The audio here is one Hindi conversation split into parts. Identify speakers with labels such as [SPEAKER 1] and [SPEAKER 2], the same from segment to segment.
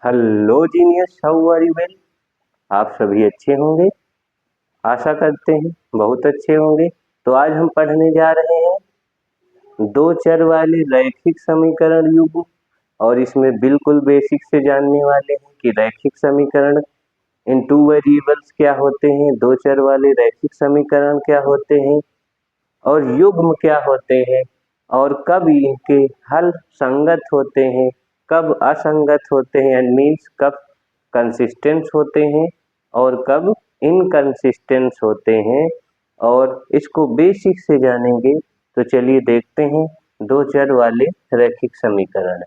[SPEAKER 1] Hello genius, how are you well. आप सभी अच्छे होंगे, आशा करते हैं बहुत अच्छे होंगे। तो आज हम पढ़ने जा रहे हैं दो चर वाले रैखिक समीकरण युग्म। और इसमें बिल्कुल बेसिक से जानने वाले हैं कि रैखिक समीकरण इन टू वेरिएबल्स क्या होते हैं, दो चर वाले रैखिक समीकरण क्या होते हैं और युग्म क्या होते हैं, और कब इनके हल संगत होते हैं, कब असंगत होते हैं, एंड मीन्स कब कंसिस्टेंट होते हैं और कब इनकंसिस्टेंट होते हैं। और इसको बेसिक से जानेंगे। तो चलिए देखते हैं दो चर वाले रैखिक समीकरण।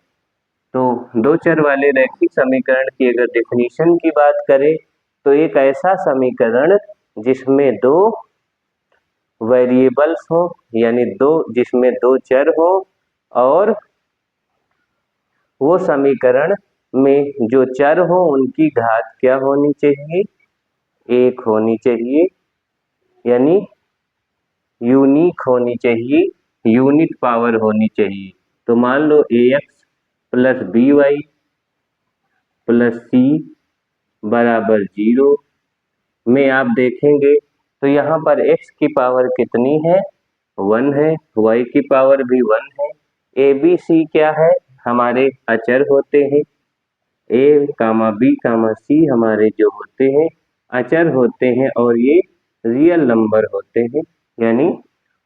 [SPEAKER 1] तो दो चर वाले रैखिक समीकरण की अगर डेफिनेशन की बात करें तो एक ऐसा समीकरण जिसमें दो वेरिएबल्स हो, यानी जिसमें दो चर हो, और वो समीकरण में जो चर हो उनकी घात क्या होनी चाहिए, एक होनी चाहिए, यानी यूनिक होनी चाहिए, यूनिट पावर होनी चाहिए। तो मान लो ax plus B Y plus C बराबर 0 में आप देखेंगे तो यहाँ पर x की पावर कितनी है, 1 है, y की पावर भी 1 है। ए बी सी क्या है, हमारे अचर होते हैं। ए कामा बी कामा सी हमारे जो होते हैं अचर होते हैं, और ये रियल नंबर होते हैं, यानी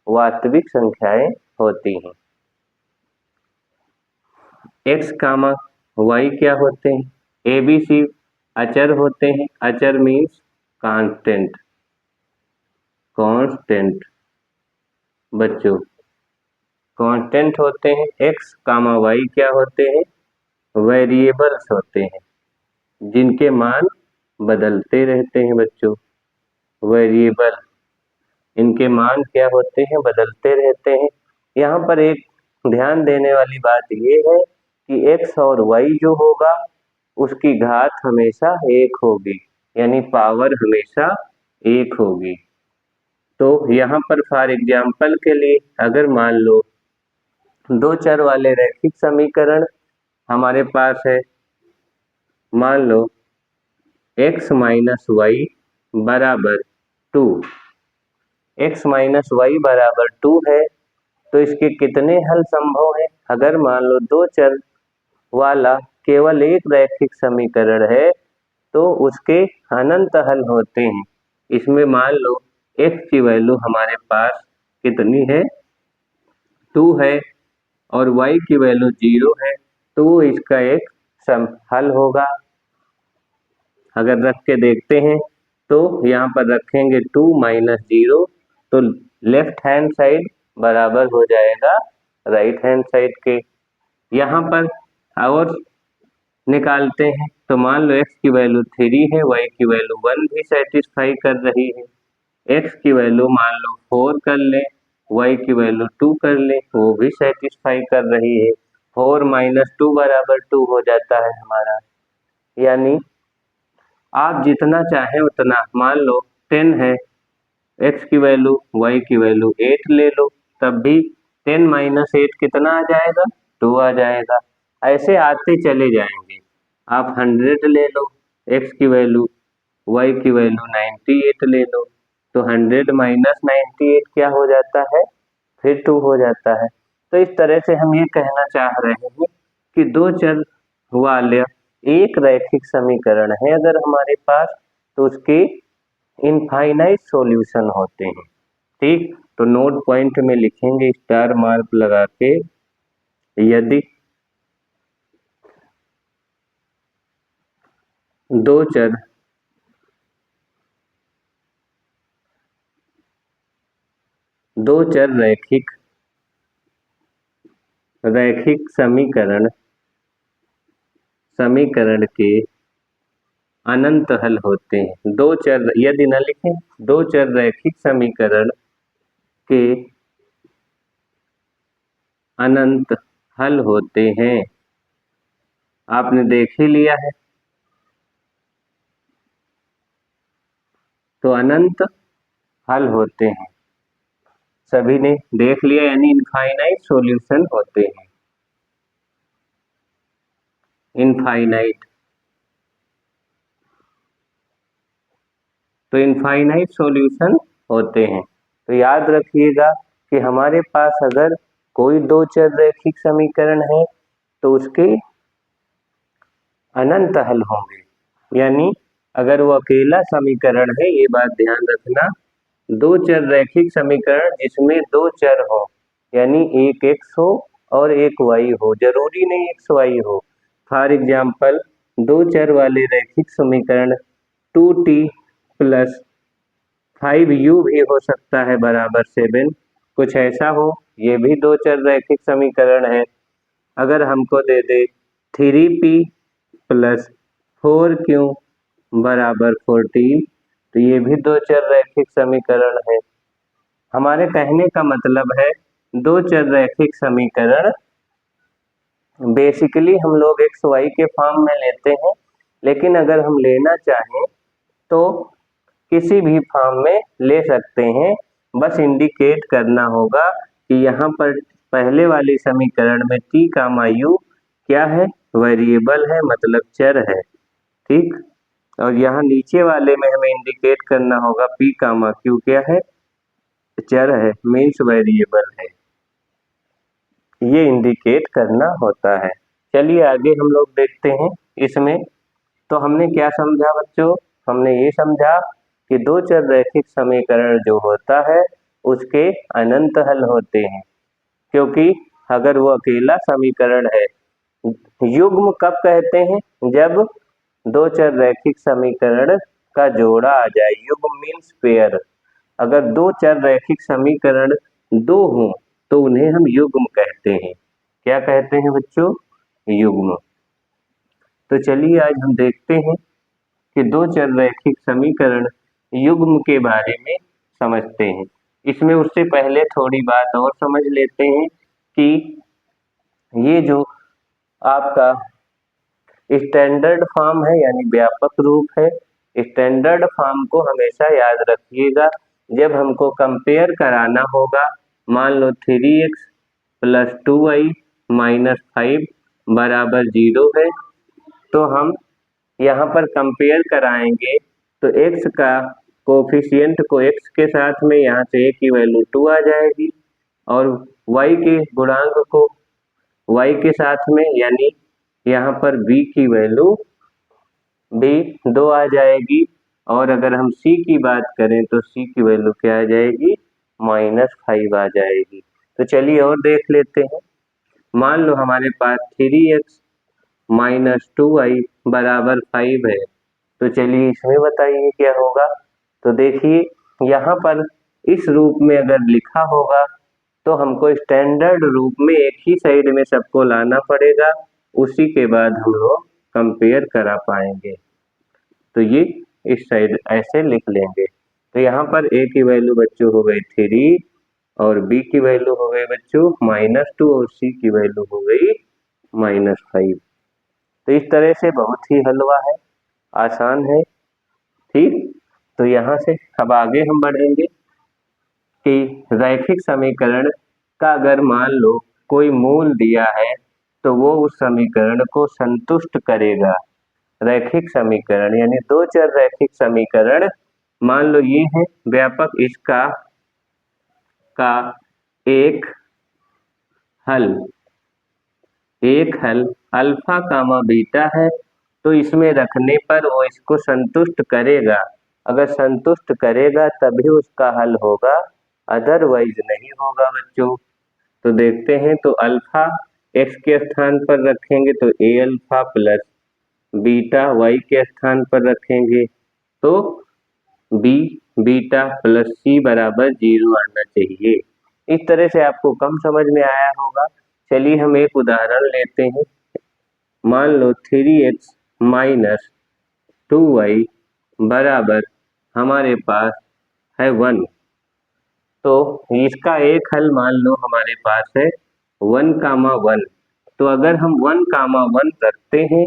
[SPEAKER 1] वास्तविक संख्याएं होती हैं। एक्स कामा वाई क्या होते हैं, ए बी सी अचर होते हैं। अचर मीन्स कांस्टेंट, कांस्टेंट बच्चों कांस्टेंट होते हैं। एक्स कामा वाई क्या होते हैं, वेरिएबल्स होते हैं जिनके मान बदलते रहते हैं बच्चों। वेरिएबल, इनके मान क्या होते हैं, बदलते रहते हैं। यहाँ पर एक ध्यान देने वाली बात ये है कि x और y जो होगा उसकी घात हमेशा एक होगी, यानी पावर हमेशा एक होगी। तो यहाँ पर फॉर एग्जाम्पल के लिए अगर मान लो दो चर वाले रैखिक समीकरण हमारे पास है, मान लो x माइनस वाई बराबर 2, x माइनस वाई बराबर 2 है। तो इसके कितने हल संभव हैं, अगर मान लो दो चर वाला केवल एक रैखिक समीकरण है तो उसके अनंत हल होते हैं। इसमें मान लो x की वैल्यू हमारे पास कितनी है, 2 है, और y की वैल्यू 0 है, तो वो इसका एक हल होगा। अगर रख के देखते हैं तो यहाँ पर रखेंगे 2 माइनस 0, तो लेफ्ट हैंड साइड बराबर हो जाएगा राइट हैंड साइड के। यहाँ पर और निकालते हैं तो मान लो x की वैल्यू 3 है, y की वैल्यू 1 भी सेटिस्फाई कर रही है। x की वैल्यू मान लो 4 कर ले, y की वैल्यू 2 कर ले, वो भी सेटिस्फाई कर रही है। 4 माइनस 2 बराबर 2 हो जाता है हमारा। यानी आप जितना चाहें उतना, मान लो 10 है, x की वैल्यू y की वैल्यू 8 ले लो, तब भी 10 माइनस 8 कितना आ जाएगा, 2 आ जाएगा। ऐसे आते चले जाएंगे। आप 100 ले लो, x की वैल्यू y की वैल्यू 98 ले लो, तो 100 माइनस 98 क्या हो जाता है, फिर 2 हो जाता है। तो इस तरह से हम ये कहना चाह रहे हैं कि दो चर वाले एक रैखिक समीकरण है अगर हमारे पास, तो उसके इनफाइनाइट सॉल्यूशन होते हैं। ठीक, तो नोट पॉइंट में लिखेंगे स्टार मार्क लगा के, यदि दो चर रैखिक समीकरण के अनंत हल होते हैं। दो चर, यदि न लिखें, दो चर रैखिक समीकरण के अनंत हल होते हैं। आपने देख ही लिया है, तो अनंत हल होते हैं, सभी ने देख लिया, यानी इनफाइनाइट सॉल्यूशन होते हैं। इनफाइनाइट तो इनफाइनाइट सॉल्यूशन होते हैं। तो याद रखिएगा कि हमारे पास अगर कोई दो चर रैखिक समीकरण है तो उसके अनंत हल होंगे, यानी अगर वो अकेला समीकरण है, ये बात ध्यान रखना, दो चर रैखिक समीकरण जिसमें दो चर हो, यानी एक एक्स हो और एक वाई हो, जरूरी नहीं एक्स वाई हो। फॉर एग्जाम्पल दो चर वाले रैखिक समीकरण 2t प्लस 5u भी हो सकता है बराबर 7, कुछ ऐसा हो, ये भी दो चर रैखिक समीकरण है। अगर हमको दे दे 3p प्लस 4q बराबर 14, तो ये भी दो चर रैखिक समीकरण है। हमारे कहने का मतलब है दो चर रैखिक समीकरण बेसिकली हम लोग एक्स वाई के फॉर्म में लेते हैं, लेकिन अगर हम लेना चाहें तो किसी भी फॉर्म में ले सकते हैं। बस इंडिकेट करना होगा कि यहाँ पर पहले वाली समीकरण में t कामा u क्या है, वेरिएबल है, मतलब चर है, ठीक। और यहाँ नीचे वाले में हमें इंडिकेट करना होगा p कामा q क्या है, चर है, मीन्स वेरिएबल है, ये इंडिकेट करना होता है। चलिए आगे हम लोग देखते हैं इसमें। तो हमने क्या समझा बच्चों, हमने ये समझा कि दो चर रैखिक समीकरण जो होता है उसके अनंत हल होते हैं, क्योंकि अगर वो अकेला समीकरण है, युग्म कब कहते हैं, जब दो चर रैखिक समीकरण का जोड़ा आ जाए, युग्म मीन्स पेयर। अगर दो चर रैखिक समीकरण दो हों तो उन्हें हम युग्म कहते हैं। क्या कहते हैं बच्चों, युग्म। तो चलिए आज हम देखते हैं कि दो चर रैखिक समीकरण युग्म के बारे में समझते हैं। इसमें उससे पहले थोड़ी बात और समझ लेते हैं कि ये जो आपका स्टैंडर्ड फॉर्म है, यानी व्यापक रूप है, स्टैंडर्ड फॉर्म को हमेशा याद रखिएगा। जब हमको कंपेयर कराना होगा, मान लो 3x प्लस 2y माइनस 5 बराबर 0 है, तो हम यहाँ पर कंपेयर कराएंगे तो x का कोफिशिएंट को x के साथ में यहाँ से a की वैल्यू 2 आ जाएगी, और y के गुणांक को y के साथ में, यानी यहाँ पर b की वैल्यू भी 2 आ जाएगी, और अगर हम c की बात करें तो c की वैल्यू क्या आ जाएगी, -5 आ जाएगी। तो चलिए और देख लेते हैं। मान लो हमारे पास 3x माइनस 2y बराबर 5 है, तो चलिए इसमें बताइए क्या होगा। तो देखिए यहाँ पर इस रूप में अगर लिखा होगा तो हमको स्टैंडर्ड रूप में एक ही साइड में सबको लाना पड़ेगा, उसी के बाद हम लोग कंपेयर करा पाएंगे। तो ये इस साइड ऐसे लिख लेंगे। तो यहाँ पर a की वैल्यू बच्चों हो गई 3 और b की वैल्यू हो गई बच्चों -2 और c की वैल्यू हो गई -5। तो इस तरह से बहुत ही हलवा है, आसान है, ठीक। तो यहाँ से अब आगे हम बढ़ेंगे कि रैखिक समीकरण का अगर मान लो कोई मूल दिया है तो वो उस समीकरण को संतुष्ट करेगा। रैखिक समीकरण यानी दो चर रैखिक समीकरण, मान लो ये है व्यापक, इसका का एक हल अल्फा कामा बीटा है, तो इसमें रखने पर वो इसको संतुष्ट करेगा। अगर संतुष्ट करेगा तभी उसका हल होगा, अदरवाइज नहीं होगा बच्चों। तो देखते हैं, तो अल्फा एक्स के स्थान पर रखेंगे तो ए अल्फा प्लस बीटा वाई के स्थान पर रखेंगे तो बी बीटा प्लस सी बराबर 0 आना चाहिए। इस तरह से आपको कम समझ में आया होगा। चलिए हम एक उदाहरण लेते हैं। मान लो 3x माइनस 2y बराबर हमारे पास है 1, तो इसका एक हल मान लो हमारे पास है 1 कामा 1। तो अगर हम 1 कामा 1 रखते हैं,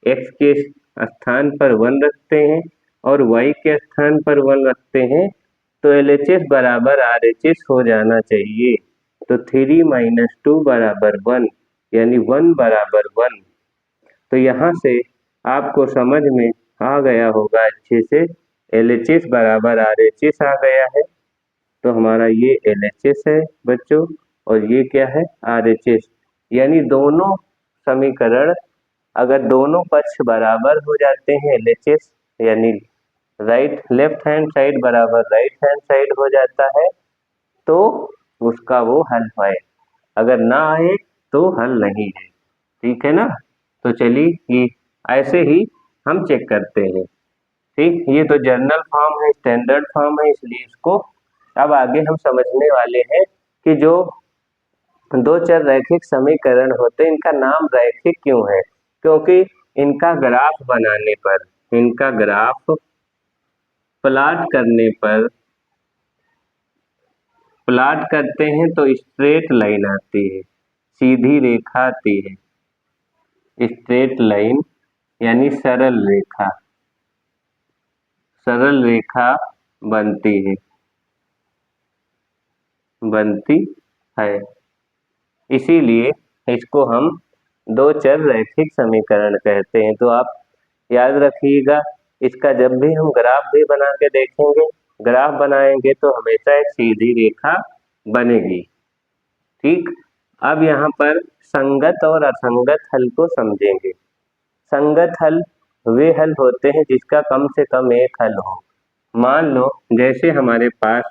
[SPEAKER 1] x के स्थान पर 1 रखते हैं और y के स्थान पर 1 रखते हैं, तो LHS बराबर RHS हो जाना चाहिए। तो 3 माइनस 2 बराबर 1, यानी 1 बराबर 1। तो यहाँ से आपको समझ में आ गया होगा अच्छे से LHS बराबर RHS आ गया है, तो हमारा ये LHS है बच्चों, और ये क्या है RHS। यानी दोनों समीकरण अगर दोनों पक्ष बराबर हो जाते हैं LHS, यानी राइट लेफ्ट हैंड साइड बराबर राइट हैंड साइड हो जाता है, तो उसका वो हल है। अगर ना आए तो हल नहीं है। ठीक है ना। तो चलिए ये ऐसे ही हम चेक करते हैं। ठीक, ये तो जर्नल फॉर्म है, स्टैंडर्ड फॉर्म है, इसलिए इसको अब आगे हम समझने वाले हैं कि जो दो चर रैखिक समीकरण होते हैं इनका नाम रैखिक क्यों है। क्योंकि इनका ग्राफ बनाने पर, इनका ग्राफ प्लॉट करने पर, प्लॉट करते हैं तो स्ट्रेट लाइन आती है, सीधी रेखा आती है, स्ट्रेट लाइन यानी सरल रेखा, सरल रेखा बनती है, बनती है। इसीलिए इसको हम दो चर रैखिक समीकरण कहते हैं। तो आप याद रखिएगा, इसका जब भी हम ग्राफ भी बना के देखेंगे, ग्राफ बनाएंगे तो हमेशा एक सीधी रेखा बनेगी। ठीक, अब यहाँ पर संगत और असंगत हल को समझेंगे। संगत हल वे हल होते हैं जिसका कम से कम एक हल हो। मान लो जैसे हमारे पास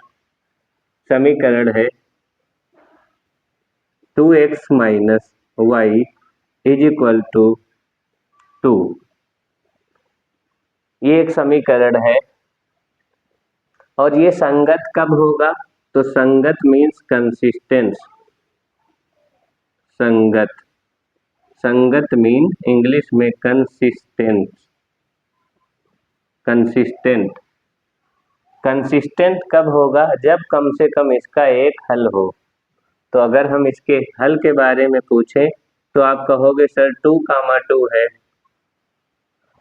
[SPEAKER 1] समीकरण है 2x minus Y is equal to 2, ये एक समीकरण है। और ये संगत कब होगा, तो संगत मीन्स कंसिस्टेंट, संगत, संगत मीन इंग्लिश में कंसिस्टेंट, कंसिस्टेंट, कंसिस्टेंट कब होगा, जब कम से कम इसका एक हल हो। तो अगर हम इसके हल के बारे में पूछें तो आप कहोगे सर 2, 2 है,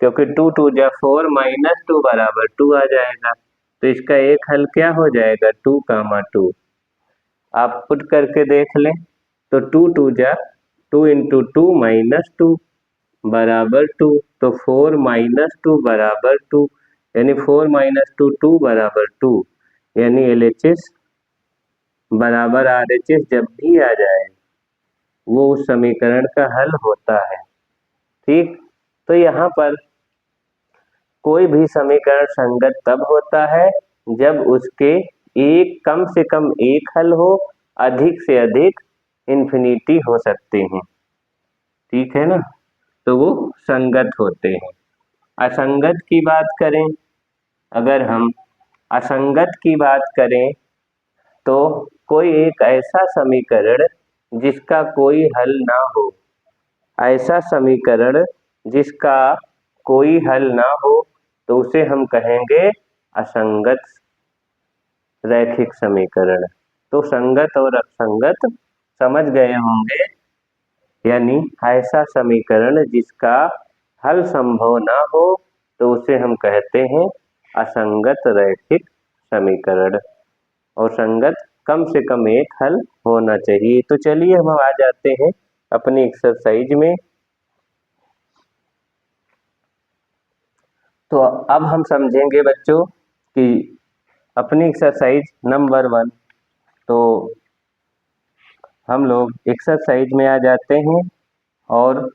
[SPEAKER 1] क्योंकि 2 2 4 माइनस 2 बराबर 2 आ जाएगा। तो इसका एक हल क्या हो जाएगा 2, 2। आप पुट करके देख लें तो 2 इंटू 2 माइनस 2 बराबर 2, तो 4 माइनस 2 बराबर 2, यानी 4 माइनस 2 2 बराबर 2, यानी LHS बराबर RHS जब भी आ जाए वो उस समीकरण का हल होता है। ठीक, तो यहाँ पर कोई भी समीकरण संगत तब होता है जब उसके एक कम से कम एक हल हो, अधिक से अधिक इन्फिनिटी हो सकते हैं। ठीक है ना, तो वो संगत होते हैं। असंगत की बात करें, अगर हम असंगत की बात करें तो कोई एक ऐसा समीकरण जिसका कोई हल ना हो, ऐसा समीकरण जिसका कोई हल ना हो, तो उसे हम कहेंगे असंगत रैखिक समीकरण। तो संगत और असंगत समझ गए होंगे, यानी ऐसा समीकरण जिसका हल संभव ना हो तो उसे हम कहते हैं असंगत रैखिक समीकरण, और संगत कम से कम एक हल होना चाहिए। तो चलिए हम आ जाते हैं अपनी एक्सरसाइज में। तो अब हम समझेंगे बच्चों कि अपनी एक्सरसाइज नंबर 1, तो हम लोग एक्सरसाइज में आ जाते हैं और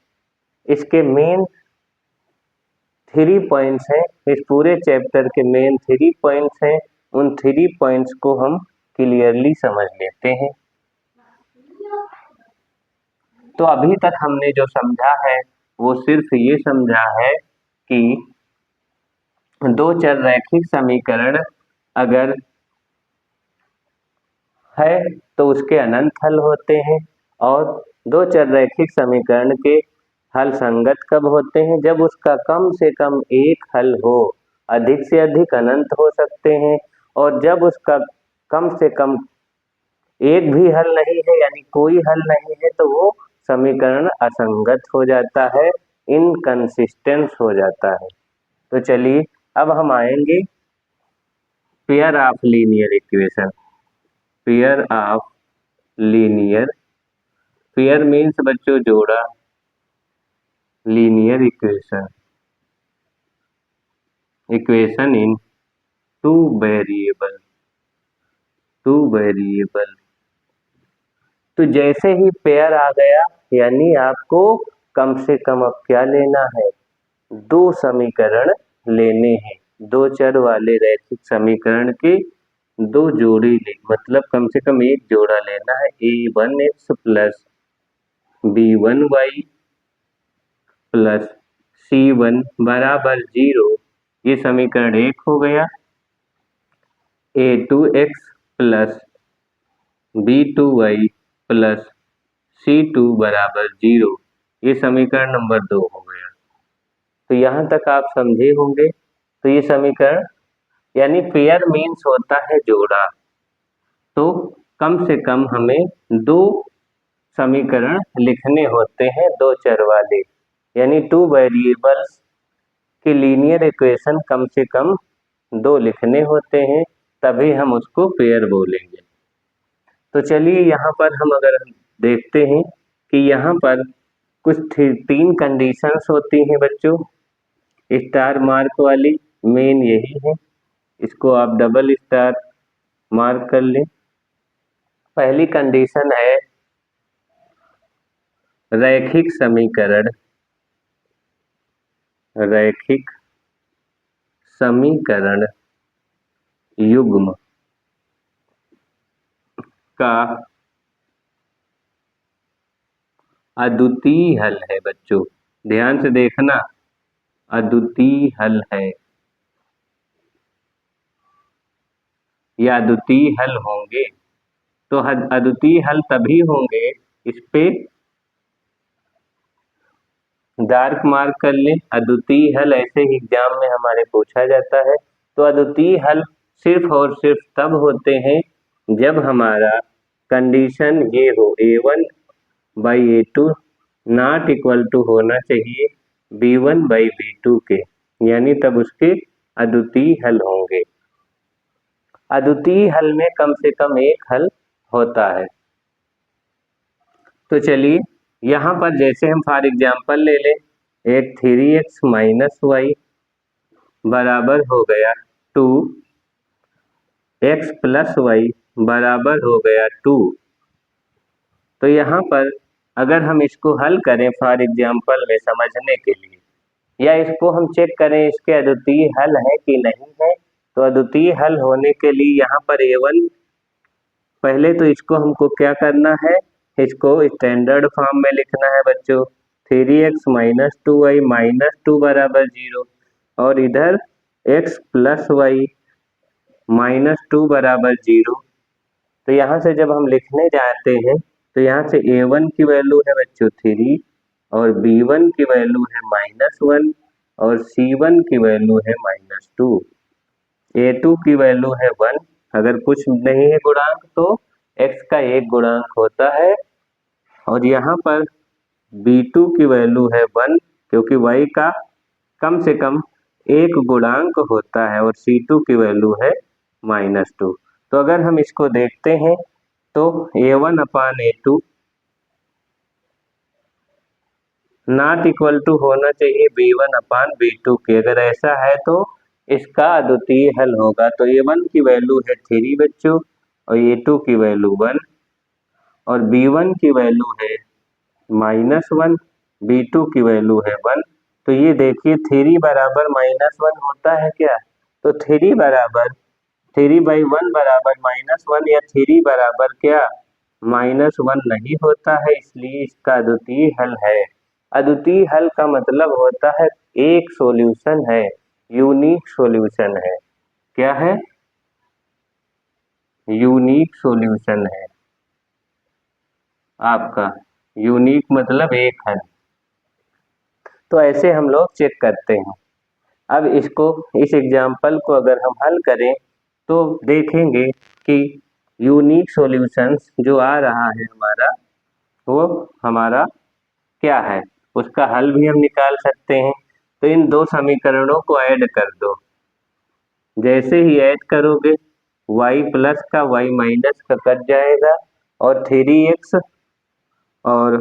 [SPEAKER 1] इसके मेन 3 पॉइंट्स हैं, इस पूरे चैप्टर के मेन 3 पॉइंट्स हैं। उन 3 पॉइंट्स को हम क्लियरली समझ लेते हैं। तो अभी तक हमने जो समझा है वो सिर्फ ये समझा है कि दो चर रैखिक समीकरण अगर है तो उसके अनंत हल होते हैं, और दो चर रैखिक समीकरण के हल संगत कब होते हैं, जब उसका कम से कम एक हल हो, अधिक से अधिक अनंत हो सकते हैं, और जब उसका कम से कम एक भी हल नहीं है यानी कोई हल नहीं है तो वो समीकरण असंगत हो जाता है, इनकंसिस्टेंट हो जाता है। तो चलिए अब हम आएंगे pair of linear equation. Pair of linear, pair means बच्चों जोड़ा, linear equation, equation in two variable, two variable. तो जैसे ही पेयर आ गया, यानी आपको कम से कम अब क्या लेना है, दो समीकरण लेने हैं, दो चर वाले रैखिक समीकरण के दो जोड़ी ले, मतलब कम से कम एक जोड़ा लेना है, a1x plus b1y plus c1 बराबर 0। ये समीकरण एक हो गया। a2x plus b2y plus c2 बराबर 0, ये समीकरण नंबर 2 हो गया। तो यहाँ तक आप समझे होंगे। तो ये समीकरण यानी पेयर मीन्स होता है जोड़ा, तो कम से कम हमें दो समीकरण लिखने होते हैं, दो चर वाले, यानी टू वेरिएबल्स के लीनियर इक्वेशन कम से कम दो लिखने होते हैं, तभी हम उसको पेयर बोलेंगे। तो चलिए यहाँ पर हम अगर देखते हैं कि यहाँ पर कुछ तीन कंडीशंस होती हैं बच्चों, स्टार मार्क वाली मेन यही है, इसको आप डबल स्टार मार्क कर लें। पहली कंडीशन है रैखिक समीकरण, रैखिक समीकरण युग्म का अद्वितीय हल है। बच्चों ध्यान से देखना, अद्वितीय हल है या अद्वितीय हल होंगे। तो अद्वितीय हल तभी होंगे, इस पे डार्क मार्क कर लें। अद्वितीय हल ऐसे ही एग्जाम में हमारे पूछा जाता है। तो अद्वितीय हल सिर्फ और सिर्फ तब होते हैं जब हमारा कंडीशन ये हो a1/a2 नॉट इक्वल टू होना चाहिए b1/b2 के, यानी तब उसके अद्वितीय हल होंगे। अद्वितीय हल में कम से कम एक हल होता है। तो चलिए यहाँ पर जैसे हम फॉर एग्जाम्पल ले लें, एक 3x माइनस वाई बराबर हो गया 2, x प्लस वाई बराबर हो गया 2। तो यहाँ पर अगर हम इसको हल करें फॉर एग्जाम्पल में समझने के लिए, या इसको हम चेक करें इसके अद्वितीय हल है कि नहीं है, तो अद्वितीय हल होने के लिए यहाँ पर a1, पहले तो इसको हमको क्या करना है, इसको स्टैंडर्ड फॉर्म में लिखना है बच्चों, 3x माइनस 2y माइनस 2 बराबर 0, और इधर x प्लस वाई माइनस 2 बराबर 0। तो यहाँ से जब हम लिखने जाते हैं तो यहाँ से a1 की वैल्यू है बच्चों 3, और b1 की वैल्यू है -1, और c1 की वैल्यू है -2, a2 की वैल्यू है 1। अगर कुछ नहीं है गुणांक तो x का एक गुणांक होता है, और यहाँ पर b2 की वैल्यू है 1, क्योंकि y का कम से कम एक गुणांक होता है, और c2 की वैल्यू है -2। तो अगर हम इसको देखते हैं तो a1/a2 नॉट इक्वल टू होना चाहिए b1/b2 के। अगर ऐसा है तो इसका अद्वितीय हल होगा। तो a1 की वैल्यू है 3 बच्चों, और a2 की वैल्यू 1, और b1 की वैल्यू है -1, b2 की वैल्यू है 1। तो ये देखिए 3 बराबर -1 होता है क्या, तो 3/1 बराबर -1, या 3 बराबर क्या -1 नहीं होता है, इसलिए इसका अद्वितीय हल है। अद्वितीय हल का मतलब होता है एक सॉल्यूशन है, यूनिक सॉल्यूशन है। क्या है, यूनिक सॉल्यूशन है आपका, यूनिक मतलब एक हल। तो ऐसे हम लोग चेक करते हैं। अब इसको, इस एग्जाम्पल को अगर हम हल करें तो देखेंगे कि यूनिक सॉल्यूशंस जो आ रहा है हमारा, वो हमारा क्या है, उसका हल भी हम निकाल सकते हैं। तो इन दो समीकरणों को ऐड कर दो। जैसे ही ऐड करोगे y प्लस का y माइनस का कट जाएगा, और 3x और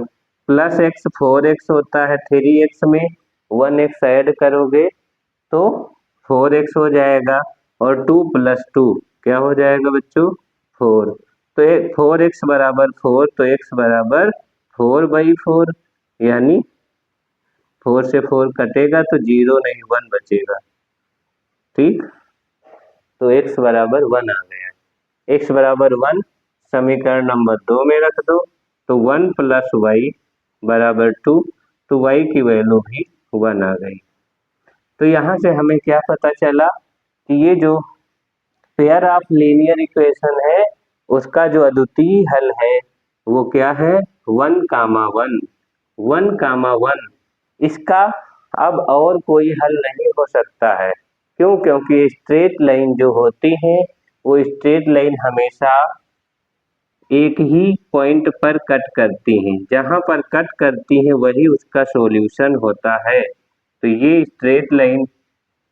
[SPEAKER 1] प्लस x 4x होता है, 3x में 1x ऐड करोगे तो 4x हो जाएगा, और 2 + 2 क्या हो जाएगा बच्चों 4। तो 4x बराबर 4, तो x बराबर 4/4, यानी 4 से 4 कटेगा तो 0 नहीं 1 बचेगा। ठीक, तो x बराबर 1 आ गया। x बराबर 1 समीकरण नंबर 2 में रख दो, तो 1 + y बराबर 2, तो y की वैल्यू भी 1 आ गई। तो यहाँ से हमें क्या पता चला कि ये जो पेयर ऑफ लीनियर इक्वेशन है उसका जो अद्वितीय हल है वो क्या है 1, 1, इसका अब और कोई हल नहीं हो सकता है। क्यों? क्योंकि स्ट्रेट लाइन जो होती है वो स्ट्रेट लाइन हमेशा एक ही पॉइंट पर कट करती हैं, जहां पर कट करती हैं वही उसका सॉल्यूशन होता है। तो ये स्ट्रेट लाइन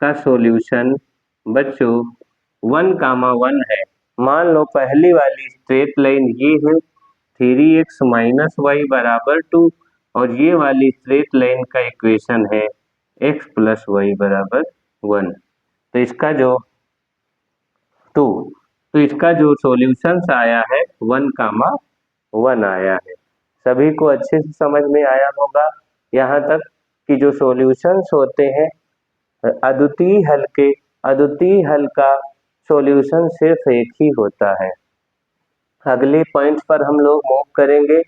[SPEAKER 1] का सॉल्यूशन बच्चों 1, 1 है। मान लो पहली वाली स्ट्रेट लाइन ये है 3x - y बराबर 2, और ये वाली स्ट्रेट लाइन का इक्वेशन है x + y बराबर 1। तो इसका जो 2, तो इसका जो सॉल्यूशन आया है 1, 1 आया है। सभी को अच्छे से समझ में आया होगा यहाँ तक कि जो सॉल्यूशंस होते हैं अद्वितीय हल का सॉल्यूशन सिर्फ एक ही होता है। अगले पॉइंट पर हम लोग मूव करेंगे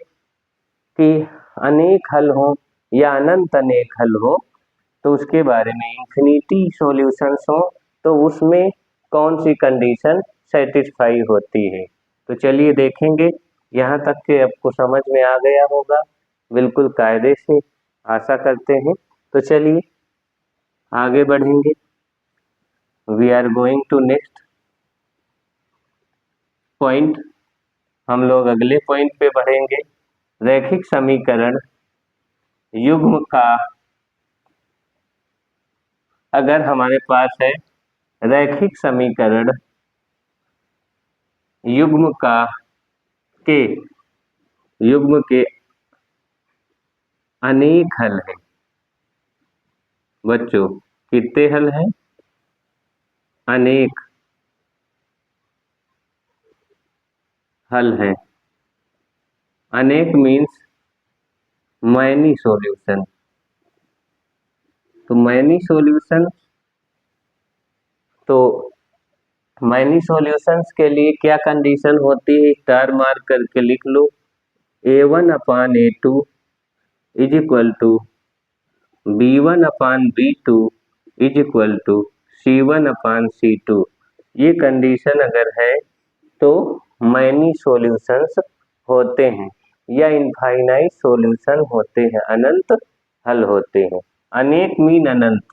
[SPEAKER 1] कि अनेक हल हो या अनंत अनेक हल हो, तो उसके बारे में इंफिनिटी सॉल्यूशंस हो तो उसमें कौन सी कंडीशन सेटिस्फाई होती है। तो चलिए देखेंगे, यहाँ तक के आपको समझ में आ गया होगा बिल्कुल कायदे से, आशा करते हैं। तो चलिए आगे बढ़ेंगे। We are going to next point. हम लोग अगले पॉइंट पे बढ़ेंगे। रैखिक समीकरण युग्म का, अगर हमारे पास है रैखिक समीकरण युग्म के अनेक हल हैं बच्चों। कितने हल हैं? अनेक हल हैं। अनेक मीन्स मैनी सॉल्यूशन। तो मैनी सॉल्यूशंस के लिए क्या कंडीशन होती है, स्टार मार्क करके लिख लो। A1/A2 is equal to B1/B2 is equal to C1/C2। ये कंडीशन अगर है तो मैनी सॉल्यूशंस होते हैं या इनफाइनाइट सॉल्यूशन होते हैं, अनंत हल होते हैं। अनेक मीन अनंत,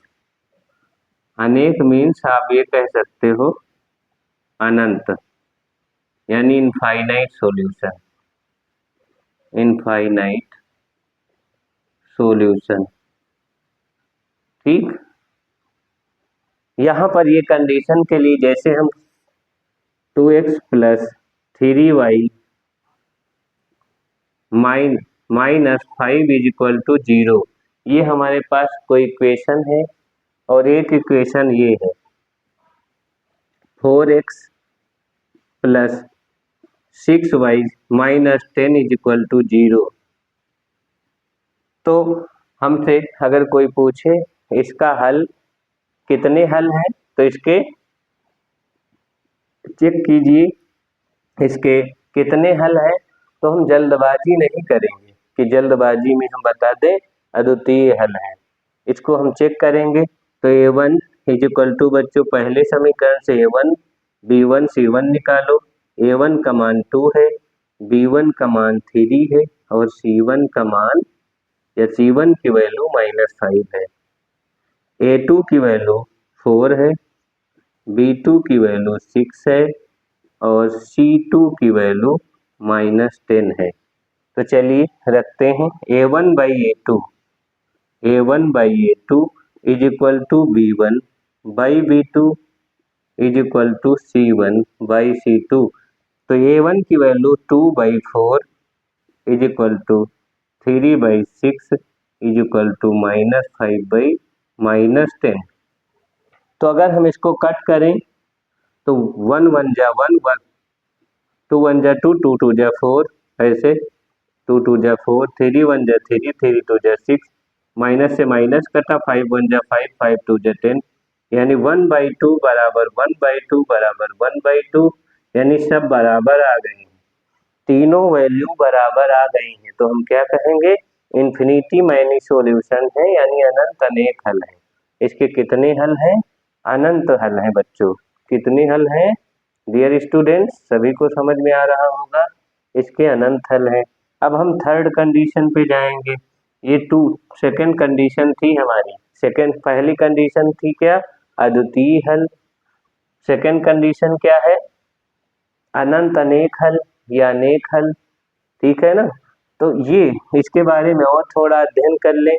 [SPEAKER 1] अनेक मीन्स आप ये कह सकते हो अनंत, यानी इनफाइनाइट सॉल्यूशन। ठीक, यहाँ पर ये कंडीशन के लिए जैसे हम 2x + 3y -5 = 0, ये हमारे पास कोई इक्वेशन है, और एक इक्वेशन ये है 4x + 6y - 10 = 0। तो हमसे अगर कोई पूछे इसका हल कितने हल हैं, तो इसके चेक कीजिए इसके कितने हल हैं। तो हम जल्दबाजी नहीं करेंगे कि जल्दबाजी में हम बता दें अद्वितीय हल है। इसको हम चेक करेंगे। तो A1 = बच्चों पहले समीकरण से A1 B1 C1 निकालो। A1 का मान 2 है, B1 का मान 3 है, और C1 का मान या C1 की वैल्यू -5 है। A2 की वैल्यू 4 है, B2 की वैल्यू 6 है, और C2 की वैल्यू -10 है। तो चलिए रखते हैं A1/A2 is equal to B1/B2 is equal to C1/C2। तो A1 की value 2/4 is equal to 3/6 is equal to -5/10। तो अगर हम इसको कट करें तो 1 1 जा 1 1, 2 1 जा 2, 2 2 जा 4, ऐसे 2 2 जा 4, 3 1 जा 3, 3 2 जा 6, माइनस से माइनस कटा, 5 1 जा 5, 5 2 जा 10, यानी 1/2 बराबर 1/2 बराबर 1/2, यानी सब बराबर आ गए हैं, तीनों वैल्यू बराबर आ गई हैं, तो हम क्या कहेंगे, इन्फिनिटी मैनी सॉल्यूशन है, यानी अनंत अनेक हल है। इसके कितने हल हैं, अनंत हल हैं बच्चों। कितने हल हैं डियर स्टूडेंट्स, सभी को समझ में आ रहा होगा, इसके अनंत हल हैं। अब हम थर्ड कंडीशन पे जाएंगे। ये सेकंड कंडीशन थी हमारी, पहली कंडीशन थी क्या, अद्वितीय हल। सेकंड कंडीशन क्या है, अनंत अनेक हल या अनेक हल, ठीक है ना। तो ये इसके बारे में और थोड़ा अध्ययन कर लें।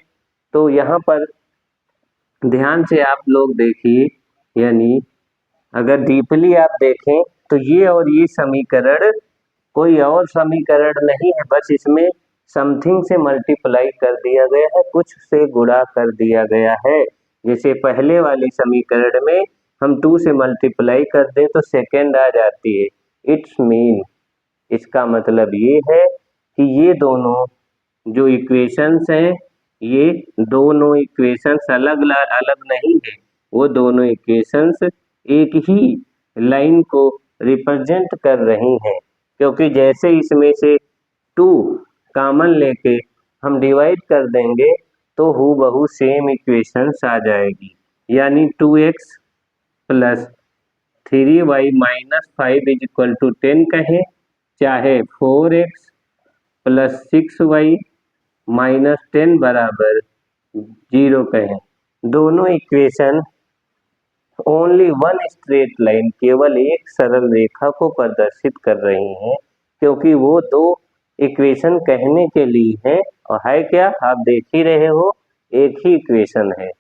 [SPEAKER 1] तो यहाँ पर ध्यान से आप लोग देखिए, यानी अगर डीपली आप देखें तो ये और ये समीकरण कोई और समीकरण नहीं है, बस इसमें समथिंग से मल्टीप्लाई कर दिया गया है, कुछ से गुणा कर दिया गया है। जैसे पहले वाले समीकरण में हम 2 से मल्टीप्लाई कर दें तो सेकेंड आ जाती है, इट्स मीन, इसका मतलब ये है कि ये दोनों जो इक्वेशंस हैं, ये दोनों इक्वेशंस अलग अलग नहीं है, वो दोनों इक्वेशंस एक ही लाइन को रिप्रेजेंट कर रही हैं, क्योंकि जैसे इसमें से 2 कॉमन लेके हम डिवाइड कर देंगे तो हूबहू सेम इक्वेशंस आ जाएगी, यानी 2x plus 3y minus 5 is equal to 10 कहें, चाहे 4x प्लस 6y माइनस 10 बराबर 0 कहें, दोनों equation only one straight line, केवल एक सरल रेखा को प्रदर्शित कर रही हैं, क्योंकि वो दो इक्वेशन कहने के लिए हैं, और है क्या, आप देख ही रहे हो, एक ही इक्वेशन है,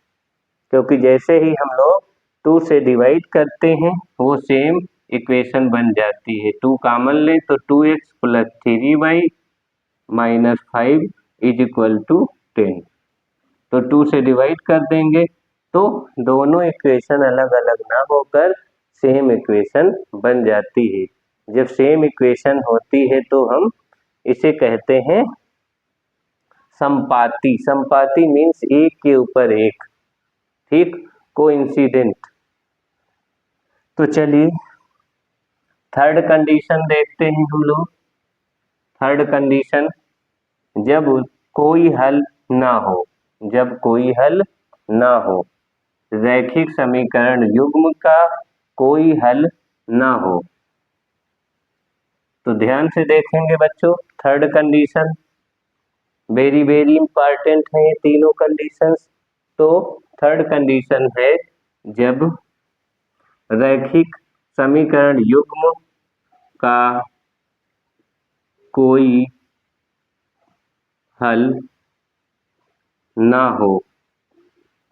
[SPEAKER 1] क्योंकि जैसे ही हम लोग 2 से डिवाइड करते हैं वो सेम इक्वेशन बन जाती है। 2 कॉमन ले तो 2x plus 3y minus 5 is equal to 10, तो 2 से डिवाइड कर देंगे तो दोनों इक्वेशन अलग अलग ना होकर सेम इक्वेशन बन जाती है। जब सेम इक्वेशन होती है तो हम इसे कहते हैं संपाती। संपाती मीन्स एक के ऊपर एक, ठीक, कोइंसिडेंट। तो चलिए थर्ड कंडीशन देखते हैं हम लोग। थर्ड कंडीशन, जब कोई हल ना हो, जब कोई हल ना हो, रैखिक समीकरण युग्म का कोई हल ना हो, तो ध्यान से देखेंगे बच्चों, third condition very very important है ये तीनों कंडीशंस। तो थर्ड कंडीशन है, जब रैखिक समीकरण युग्म का कोई हल ना हो,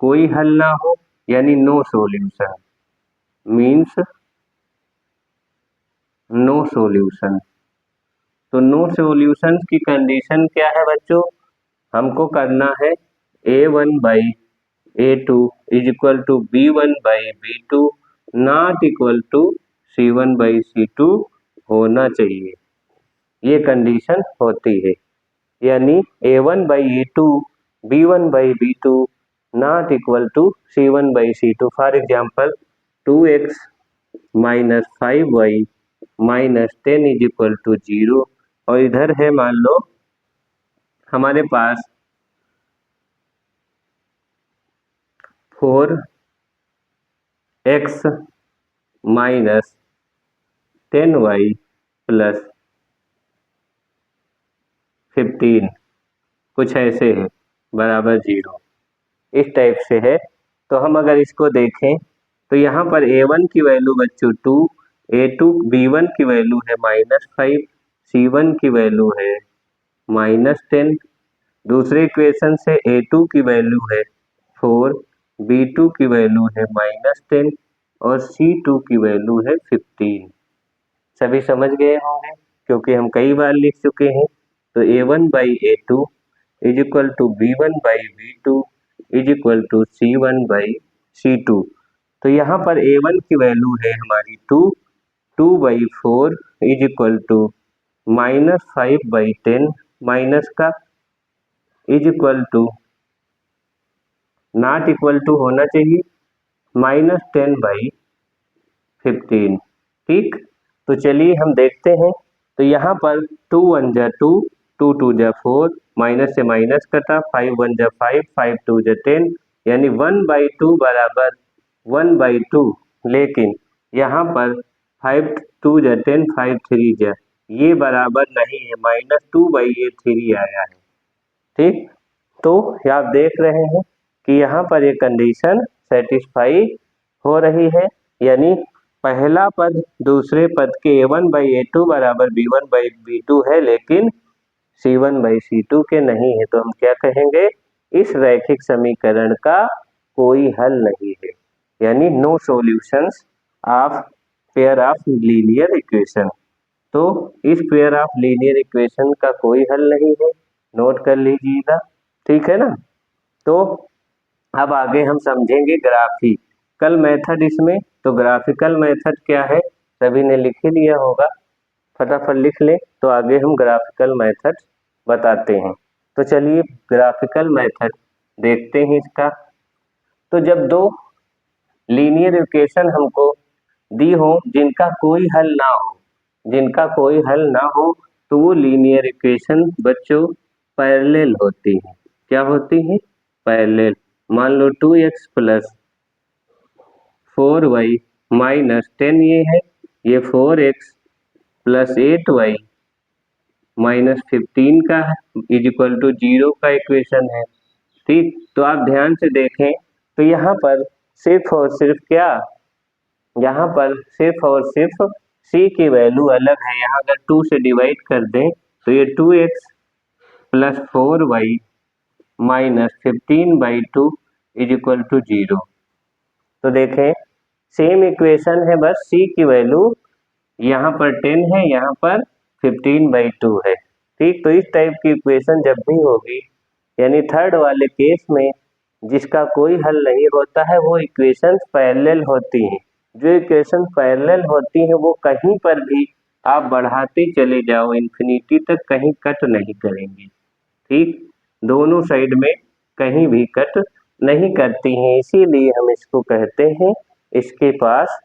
[SPEAKER 1] कोई हल ना हो यानी no solution, means no solution. तो नो सॉल्यूशन की कंडीशन क्या है बच्चों, हमको करना है a1/a2 is equal to b1/b2 not equal to c1/c2 होना चाहिए, ये कंडीशन होती है, यानी a1/a2 b1/b2 not equal to c1/c2। For example 2x minus 5y minus 10 is equal to 0, और इधर है मान लो हमारे पास 4x माइनस 10y प्लस 15 कुछ ऐसे है बराबर 0, इस टाइप से है। तो हम अगर इसको देखें तो यहाँ पर a1 की वैल्यू बच्चों 2, a2 b1 की वैल्यू है -5, c1 की वैल्यू है -10, दूसरे इक्वेशन से a2 की वैल्यू है 4, b2 की वैल्यू है -10 और c2 की वैल्यू है 15। सभी समझ गए होंगे क्योंकि हम कई बार लिख चुके हैं। तो a1/a2 is equal to b1/b2 is equal to c1/c2। तो यहाँ पर A1 की वैल्यू है हमारी 2/4 इज इक्वल टू -5/10 माइनस का is equal to not equal to होना चाहिए -10/15। ठीक, तो चलिए हम देखते हैं। तो यहाँ पर 2 1 जा 2, 2 2 जा 4, माइनस से माइनस कटा, 5 1 जा 5, 5 2 जा 10, यानी 1/2 बराबर 1/2। लेकिन यहाँ पर 5 2 जा 10, 5 3 जा, ये बराबर नहीं है, -2/3 आया है। ठीक, तो आप देख रहे हैं कि यहाँ पर ये कंडीशन सेटिस्फाई हो रही है, यानी पहला पद दूसरे पद के A1/A2 बराबर B1/B2 है, लेकिन C1/C2 के नहीं है। तो हम क्या कहेंगे, इस रैखिक समीकरण का कोई हल नहीं है, यानी no solutions of pair of linear equation. तो इस पेयर ऑफ लीनियर इक्वेशन का कोई हल नहीं है, नोट कर लीजिएगा। ठीक है ना। तो अब आगे हम समझेंगे ग्राफिकल मेथड इसमें। तो ग्राफिकल मेथड क्या है, सभी ने लिख ही लिया होगा, फटाफट लिख ले। तो आगे हम ग्राफिकल मेथड बताते हैं। तो चलिए ग्राफिकल मेथड देखते हैं इसका। तो जब दो लीनियर इक्वेशन हमको दी हो जिनका कोई हल ना हो, जिनका कोई हल ना हो, तो वो लीनियर इक्वेशन बच्चों पैरेलल होती है। क्या होती है, पैरेलल। मान लो 2x प्लस 4y माइनस 10 ये है, ये 4x प्लस 8y माइनस 15 का इज इक्वल टू 0 का इक्वेशन है। ठीक, तो आप ध्यान से देखें तो यहाँ पर सिर्फ और सिर्फ क्या, यहाँ पर सिर्फ और सिर्फ c की वैल्यू अलग है। यहाँ अगर 2 से डिवाइड कर दें तो ये 2x plus 4y minus 15/2 is equal to 0। तो देखें सेम इक्वेशन है, बस c की वैल्यू यहाँ पर 10 है, यहाँ पर 15/2 है। ठीक, तो इस टाइप की इक्वेशन जब भी होगी, यानी थर्ड वाले केस में जिसका कोई हल नहीं होता है, वो इक्वेशंस पैरेलल होती हैं। जो इक्वेशन पैरेलल होती हैं वो कहीं पर भी आप बढ़ाते चले जाओ इन्फिनिटी तक, कहीं कट नहीं करेंगी। ठीक, दोनों साइड में कहीं भी कट नहीं करती हैं, इसीलिए हम इसको कहते हैं इसके पास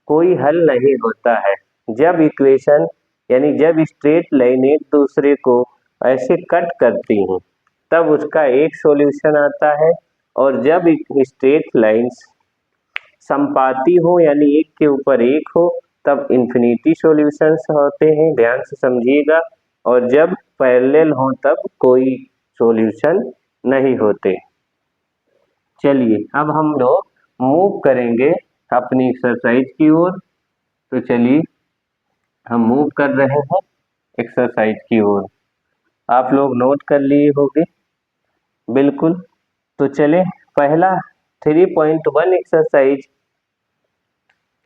[SPEAKER 1] कोई हल नहीं होता है। जब इक्वेशन यानी जब स्ट्रेट लाइन एक दूसरे को ऐसे कट करती हैं तब उसका एक सॉल्यूशन आता है, और जब स्ट्रेट लाइंस समपाती हो यानी एक के ऊपर एक हो तब इन्फिनिटी सॉल्यूशंस होते हैं, ध्यान से समझिएगा। और जब पैरेलल हो तब कोई सॉल्यूशन नहीं होते। चलिए अब हम लोग मूव करेंगे अपनी एक्सरसाइज की ओर। तो चलिए हम मूव कर रहे हैं एक्सरसाइज की ओर। आप लोग नोट कर लिए होंगे, बिल्कुल। तो चले पहला 3.1 एक्सरसाइज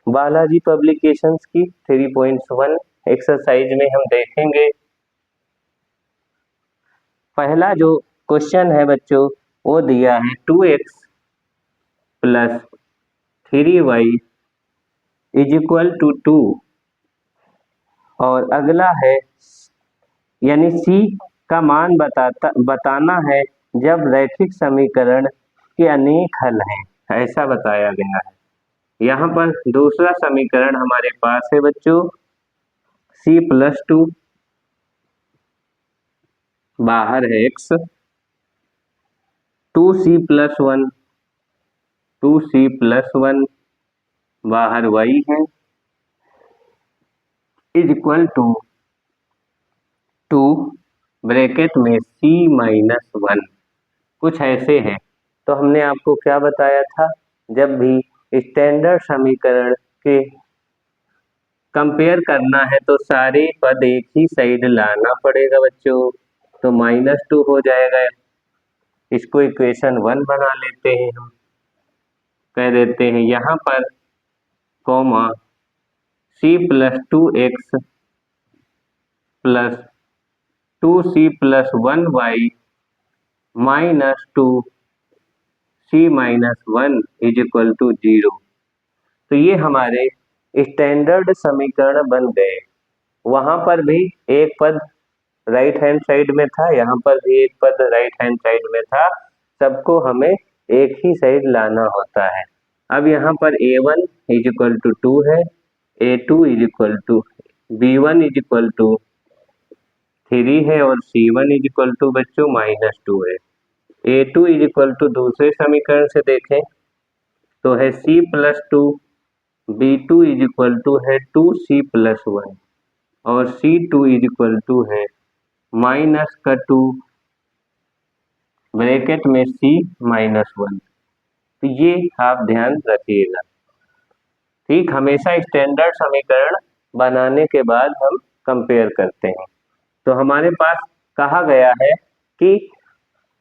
[SPEAKER 1] बालाजी पब्लिकेशंस की 3.1 एक्सरसाइज में हम देखेंगे। पहला जो क्वेश्चन है बच्चों वो दिया है 2x plus 3y is equal to 2, और अगला है यानी c का मान बताना है जब रैखिक समीकरण के अनेक हल हैं, ऐसा बताया गया है। यहाँ पर दूसरा समीकरण हमारे पास है बच्चों c प्लस 2, बाहर है x, 2c plus 1, 2c plus 1 बाहर y है, इज इक्वल टू 2 ब्रैकेट में c माइनस 1, कुछ ऐसे है। तो हमने आपको क्या बताया था, जब भी स्टैंडर्ड समीकरण के कंपेयर करना है तो सारे पद एक ही साइड लाना पड़ेगा बच्चों। तो -2 हो जाएगा, इसको इक्वेशन 1 बना लेते हैं हम, कह देते हैं यहाँ पर comma c plus 2x plus 2c plus 1y minus 2c minus 1 is equal to 0। तो ये हमारे स्टैंडर्ड समीकरण बन गए। वहां पर भी एक पद राइट हैंड साइड में था, यहाँ पर भी एक पद राइट हैंड साइड में था, सबको हमें एक ही साइड लाना होता है। अब यहाँ पर a1 इज इक्वल टू 2 है, a2 is equal to b1 is equal to 3 है और c1 इज इक्वल टू बच्चों -2 है। a2 इज इक्वल टू दूसरे समीकरण से देखें तो है c plus 2, b2 is equal to है 2c प्लस 1 और c2 इज इक्वल टू है -2 ब्रैकेट में c -1। तो ये आप ध्यान रखिएगा। ठीक, हमेशा स्टैंडर्ड समीकरण बनाने के बाद हम कंपेयर करते हैं। तो हमारे पास कहा गया है कि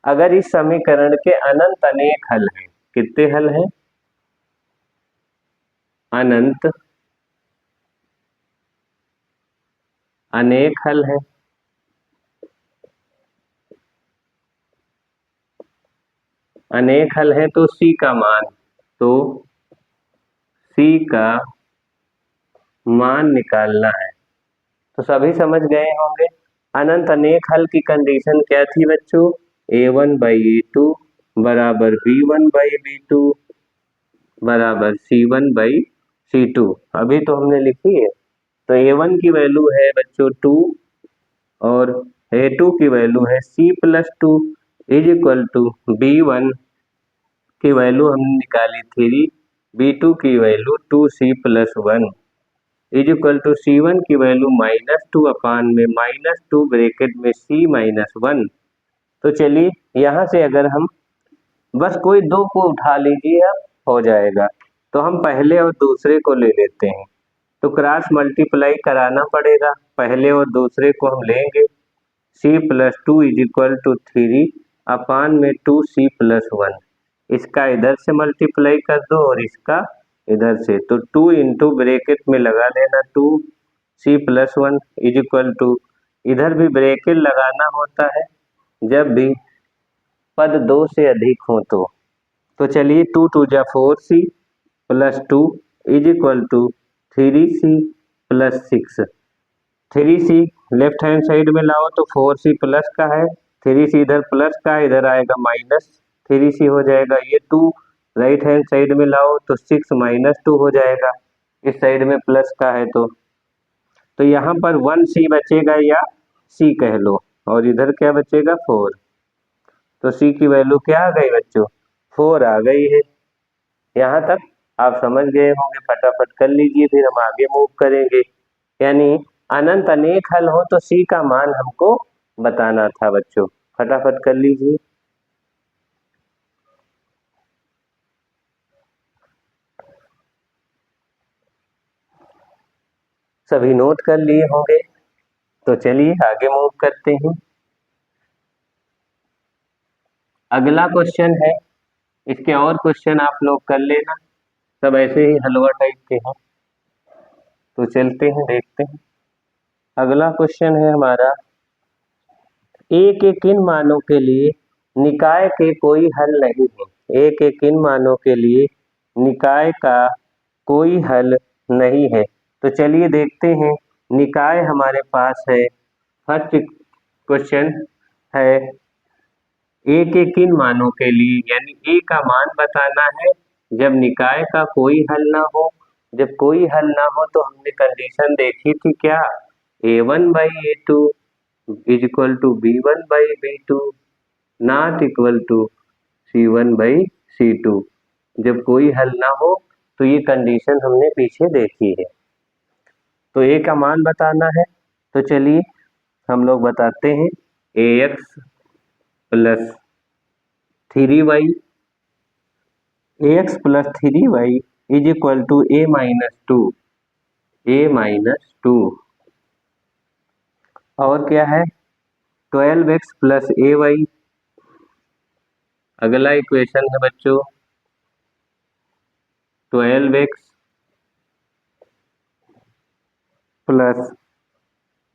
[SPEAKER 1] अगर इस समीकरण के अनंत अनेक हल हैं, कितने हल हैं? अनंत अनेक हल हैं। अनेक हल हैं तो c का मान निकालना है। तो सभी समझ गए होंगे। अनंत अनेक हल की कंडीशन क्या थी बच्चों? a1/a2 बराबर b1/b2 बराबर c1/c2। अभी तो हमने लिखी है। तो a1 की वैल्यू है बच्चों 2 और a2 की वैल्यू है c plus 2 is equal to b1 की वैल्यू हमने निकाली 3, b2 की value 2c plus 1 is equal to c1 की वैल्यू -2 अपान में -2 ब्रैकेट में c -1। तो चलिए यहाँ से अगर हम बस कोई दो को उठा लीजिए, अब हो जाएगा। तो हम पहले और दूसरे को ले लेते हैं, तो क्रॉस मल्टीप्लाई कराना पड़ेगा। पहले और दूसरे को हम लेंगे, c plus 2 is equal to 3 upon में 2c प्लस 1। इसका इधर से मल्टीप्लाई कर दो और इसका इधर से, तो 2 इंटू ब्रैकेट में लगा देना 2c plus 1 is equal to, इधर भी ब्रैकेट लगाना होता है जब भी पद दो से अधिक हो तो चलिए 2 2 जा 4c plus 2 is equal to 3c plus 6। 3c left hand side में लाओ तो 4c प्लस का है, 3c इधर प्लस का है, इधर आएगा माइनस 3c हो जाएगा। ये 2 राइट हैंड साइड में लाओ तो 6 -2 हो जाएगा, इस साइड में प्लस का है तो यहाँ पर 1c बचेगा या c कह लो, और इधर क्या बचेगा 4। तो c की वैल्यू क्या आ गई बच्चों? 4 आ गई है। यहाँ तक आप समझ गए होंगे, फटाफट कर लीजिए फिर हम आगे मूव करेंगे। यानी अनंत अनेक हल हो तो c का मान हमको बताना था बच्चों, फटाफट कर लीजिए। सभी नोट कर लिए होंगे, तो चलिए आगे मूव करते हैं। अगला क्वेश्चन है, इसके और क्वेश्चन आप लोग कर लेना, सब ऐसे ही हलवा टाइप के हैं। तो चलते हैं, देखते हैं। अगला क्वेश्चन है हमारा, a के किन मानों के लिए निकाय के कोई हल नहीं है? a के किन मानों के लिए निकाय का कोई हल नहीं है? तो चलिए देखते हैं। निकाय हमारे पास है, फर्स्ट क्वेश्चन है a के किन मानों के लिए, यानी a का मान बताना है जब निकाय का कोई हल ना हो। जब कोई हल ना हो तो हमने कंडीशन देखी थी क्या? a1/a2 is equal to b1/b2 not equal to c1/c2। जब कोई हल ना हो तो ये कंडीशन हमने पीछे देखी है। तो a का मान बताना है, तो चलिए हम लोग बताते हैं। ax plus 3y, ax plus 3y is equal to a minus two, और क्या है 12x प्लस ay। अगला इक्वेशन है बच्चों 12x plus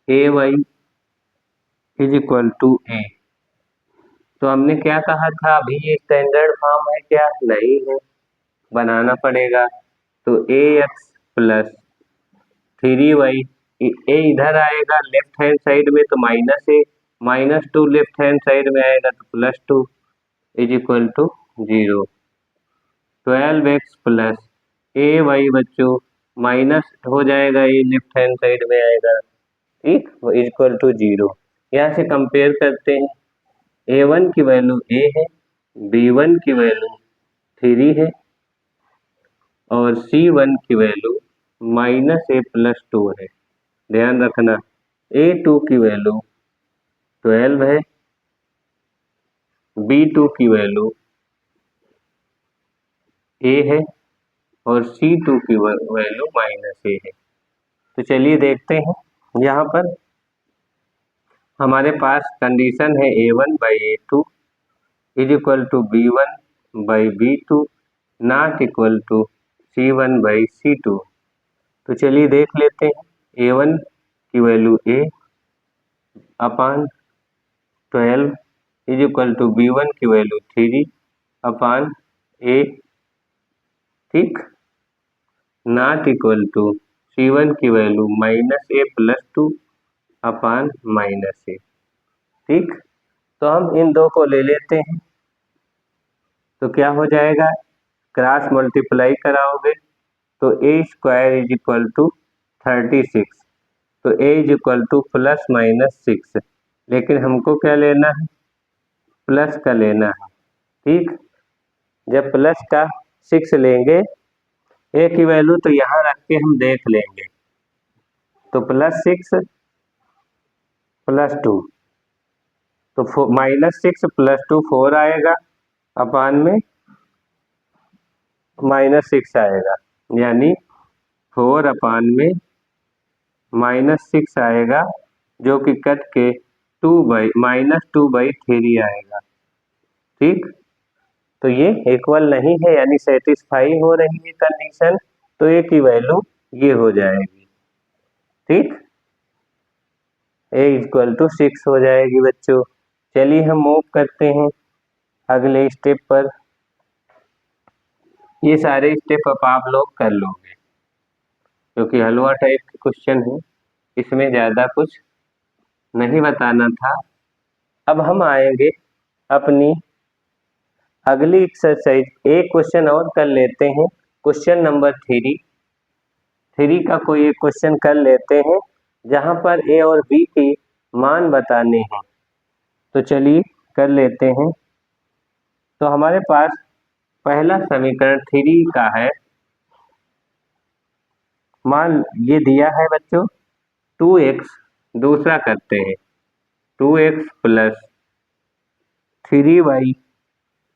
[SPEAKER 1] ay is equal to a। तो हमने क्या कहा था, अभी ये स्टैंडर्ड फॉर्म है क्या? नहीं है, बनाना पड़ेगा। तो ax प्लस 3y, ए इधर आएगा लेफ्ट हैंड साइड में तो -2 लेफ्ट हैंड साइड में आएगा तो +2 is equal to 0। 12x plus a y बच्चों माइनस हो जाएगा, ये लेफ्ट हैंड साइड में आएगा, ठीक, इक्वल टू 0। यहाँ से कंपेयर करते हैं, a1 की वैल्यू a है, b1 की वैल्यू 3 है और c1 की वैल्यू -a प्लस 2 है। ध्यान रखना a2 की वैल्यू 12 है, b2 की वैल्यू a है और c2 की वैल्यू -a है। तो चलिए देखते हैं, यहाँ पर हमारे पास कंडीशन है a1/a2 is equal to b1/b2 not equal to c1/c2। तो चलिए देख लेते हैं, a1 की value a upon 12 is equal to b1 की वैल्यू 3 अपान a, ठीक, नॉट इक्वल टू c1 की value -a plus 2 upon -a, ठीक। तो हम इन दो को ले लेते हैं, तो क्या हो जाएगा, क्रॉस मल्टीप्लाई कराओगे तो a² इज इक्वल टू 36, तो a इज इक्वल टू ±6, लेकिन हमको क्या लेना है, प्लस का लेना है, ठीक। जब प्लस का 6 लेंगे, a की वैल्यू तो यहाँ रख के हम देख लेंगे, तो +6 +2 तो -6 + 2 4 आएगा, अपान में -6 आएगा, यानी 4 अपान में -6 आएगा, जो कि कट के -2/3 आएगा, ठीक। तो ये इक्वल नहीं है, यानी सेटिस्फाई हो रही है कंडीशन, तो ए की वैल्यू ये हो जाएगी, ठीक, a इक्वल टू 6 हो जाएगी बच्चों। चलिए हम मूव करते हैं अगले स्टेप पर। ये सारे स्टेप अब आप लोग कर लोगे, क्योंकि हलवा टाइप के क्वेश्चन है, इसमें ज़्यादा कुछ नहीं बताना था। अब हम आएंगे अपनी अगली एक्सरसाइज, एक क्वेश्चन और कर लेते हैं, क्वेश्चन नंबर 3 का कोई एक क्वेश्चन कर लेते हैं, जहां पर a और b के मान बताने हैं। तो चलिए कर लेते हैं। तो हमारे पास पहला समीकरण 3 का है, मान ये दिया है बच्चों 2x, दूसरा करते हैं 2x plus 3y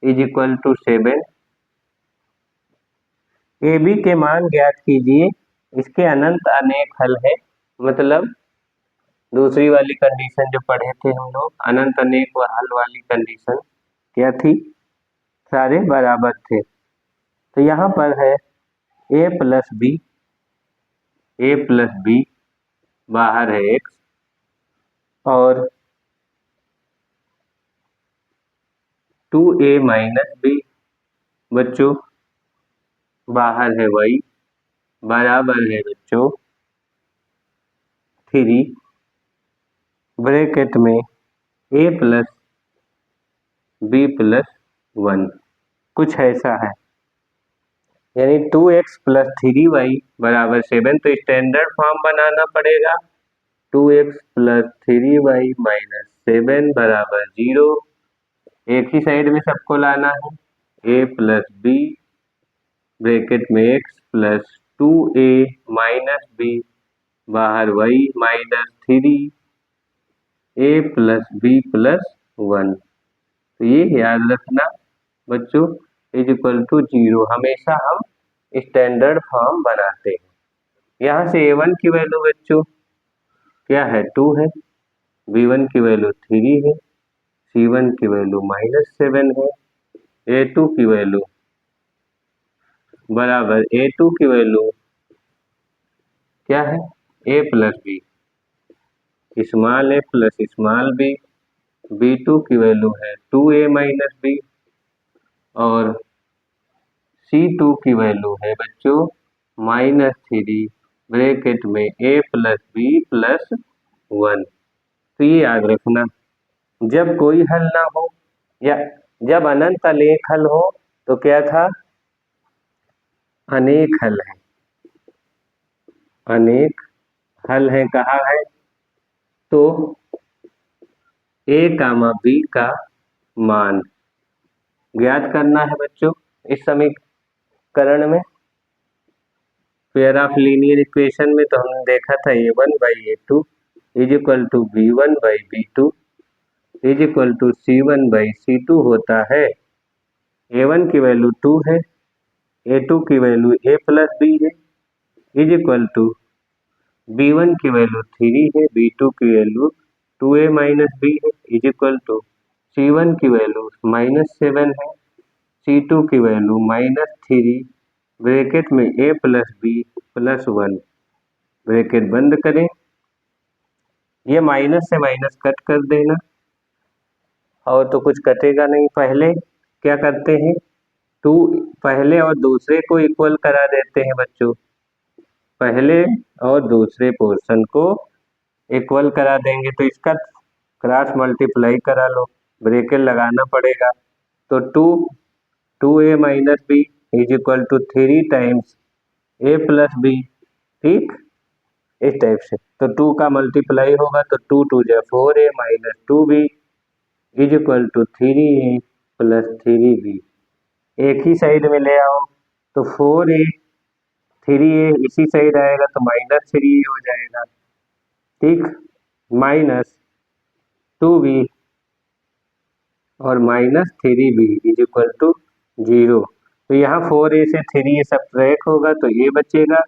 [SPEAKER 1] is equal to 7। A b के मान ज्ञात कीजिए, इसके अनंत अनेक हल है, मतलब दूसरी वाली कंडीशन जो पढ़े थे हम लोग, अनंत अनेक हल वाली कंडीशन क्या थी, सारे बराबर थे। तो यहाँ पर है a प्लस बी, बाहर है x, और 2a माइनस बी बच्चों, बाहर है y, बराबर है बच्चों 3 ब्रैकेट में a प्लस बी प्लस 1, कुछ ऐसा है, यानी 2x प्लस 3y बराबर 7। तो स्टैंडर्ड फॉर्म बनाना पड़ेगा, 2x प्लस 3y माइनस 7 बराबर 0। एक ही साइड में सबको लाना है, a प्लस बी ब्रैकेट में x plus 2a minus b, बाहर y minus 3a plus b plus 1। तो ये याद रखना बच्चों, इज इक्वल टू 0, हमेशा हम स्टैंडर्ड फॉर्म बनाते हैं। यहाँ से a1 की वैल्यू बच्चों क्या है, 2 है, b1 की वैल्यू 3 है, c1 की वैल्यू -7 है, a2 की वैल्यू बराबर, a2 की वैल्यू क्या है, a plus b, small a plus small b, b2 की वैल्यू है 2a माइनस बी, और C2 की वैल्यू है बच्चों -3 ब्रैकेट में a प्लस बी प्लस 1। तो ये याद रखना, जब कोई हल ना हो या जब अनंत अनेक हल हो तो क्या था, अनेक हल है, अनेक हल है कहा है, तो a कामा बी का मान ज्ञात करना है बच्चों। इस समीकरण में पेयर ऑफ लीनियर इक्वेशन में तो हमने देखा था a1/a2 is equal to b1/b2 is equal to c1/c2 होता है। a1 की वैल्यू 2 है, a2 की वैल्यू a प्लस बी है, इज इक्वल टू b1 की वैल्यू 3 है, b2 की वैल्यू 2a माइनस बी है, इज इक्वल टू c1 की वैल्यू -7 है, c2 की वैल्यू -3 ब्रैकेट में a plus b plus 1 bracket बंद करें। ये माइनस से माइनस कट कर देना और तो कुछ कटेगा नहीं। पहले क्या करते हैं, टू पहले और दूसरे को इक्वल करा देते हैं बच्चों, पहले और दूसरे पोर्शन को इक्वल करा देंगे तो इसका क्रॉस मल्टीप्लाई करा लो, ब्रैकेट लगाना पड़ेगा। तो 2a minus b is equal to 3 times a plus b, ठीक, इस टाइप से। तो 2 का मल्टीप्लाई होगा तो 2 2 जा 4a minus 2b is equal to 3a plus 3b। एक ही साइड में ले आओ तो 4a 3a इसी साइड आएगा तो -3a हो जाएगा, ठीक, माइनस 2b और -3b इज इक्वल टू 0। तो यहाँ 4a से 3a सब्ट्रैक्ट होगा तो ये बचेगा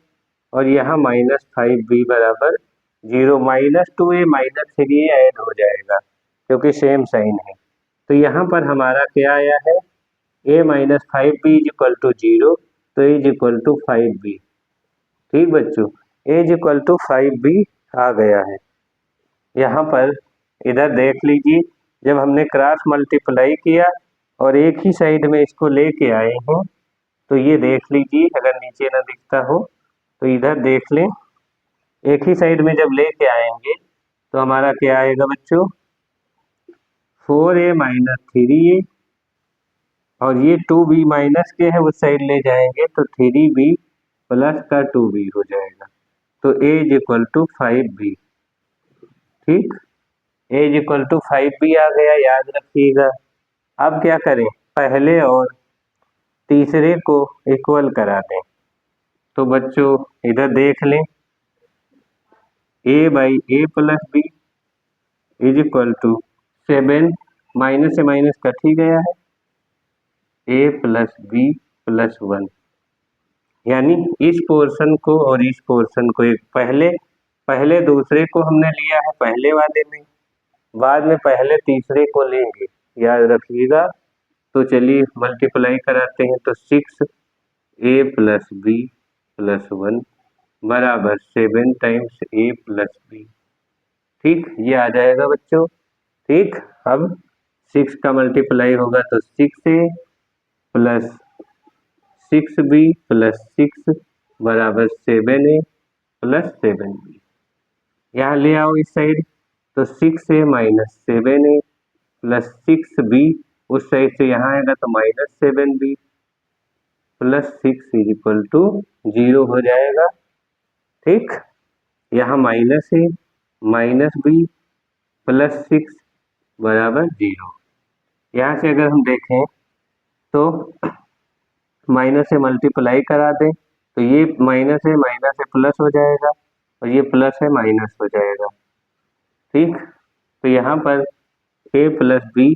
[SPEAKER 1] और यहाँ -5b बराबर 0, -2a -3a ऐड हो जाएगा क्योंकि सेम साइन है। तो यहाँ पर हमारा क्या आया है, a minus 5b is equal to 0, तो a is equal to 5b, ठीक बच्चों, a is equal to 5b आ गया है। यहाँ पर इधर देख लीजिए, जब हमने क्रॉस मल्टीप्लाई किया और एक ही साइड में इसको लेके आए हैं तो ये देख लीजिए, अगर नीचे ना दिखता हो तो इधर देख लें, एक ही साइड में जब लेके आएंगे तो हमारा क्या आएगा बच्चों, 4a माइनस 3a और ये 2b माइनस के है उस साइड ले जाएंगे तो 3b प्लस का 2b हो जाएगा। तो a is equal to 5b, ठीक, a is equal to 5b आ गया, याद रखिएगा। अब क्या करें, पहले और तीसरे को इक्वल करा दें। तो बच्चों इधर देख लें, a/a plus b is equal to 7, minus से माइनस कट ही गया है, a प्लस बी प्लस 1, यानी इस पोर्शन को और इस पोर्शन को एक पहले दूसरे को हमने लिया है पहले वाले में, बाद में पहले तीसरे को लेंगे, याद रखिएगा। तो चलिए मल्टीप्लाई कराते हैं, तो 6a प्लस बी प्लस 1 बराबर 7 टाइम्स a प्लस बी, ठीक, ये आ जाएगा बच्चों, ठीक। अब 6 का मल्टीप्लाई होगा तो 6a प्लस 6b प्लस 6 बराबर 7a प्लस 7b। यहाँ ले आओ इस साइड तो 6a minus 7a plus 6b उस साइड से यहाँ आएगा तो -7b plus 6 is equal to 0 हो जाएगा, ठीक। यहाँ माइनस है, माइनस बी प्लस 6 बराबर 0। यहाँ से अगर हम देखें तो माइनस से मल्टीप्लाई करा दें तो ये माइनस है, माइनस से प्लस हो जाएगा और ये प्लस है माइनस हो जाएगा, ठीक। तो यहाँ पर a प्लस बी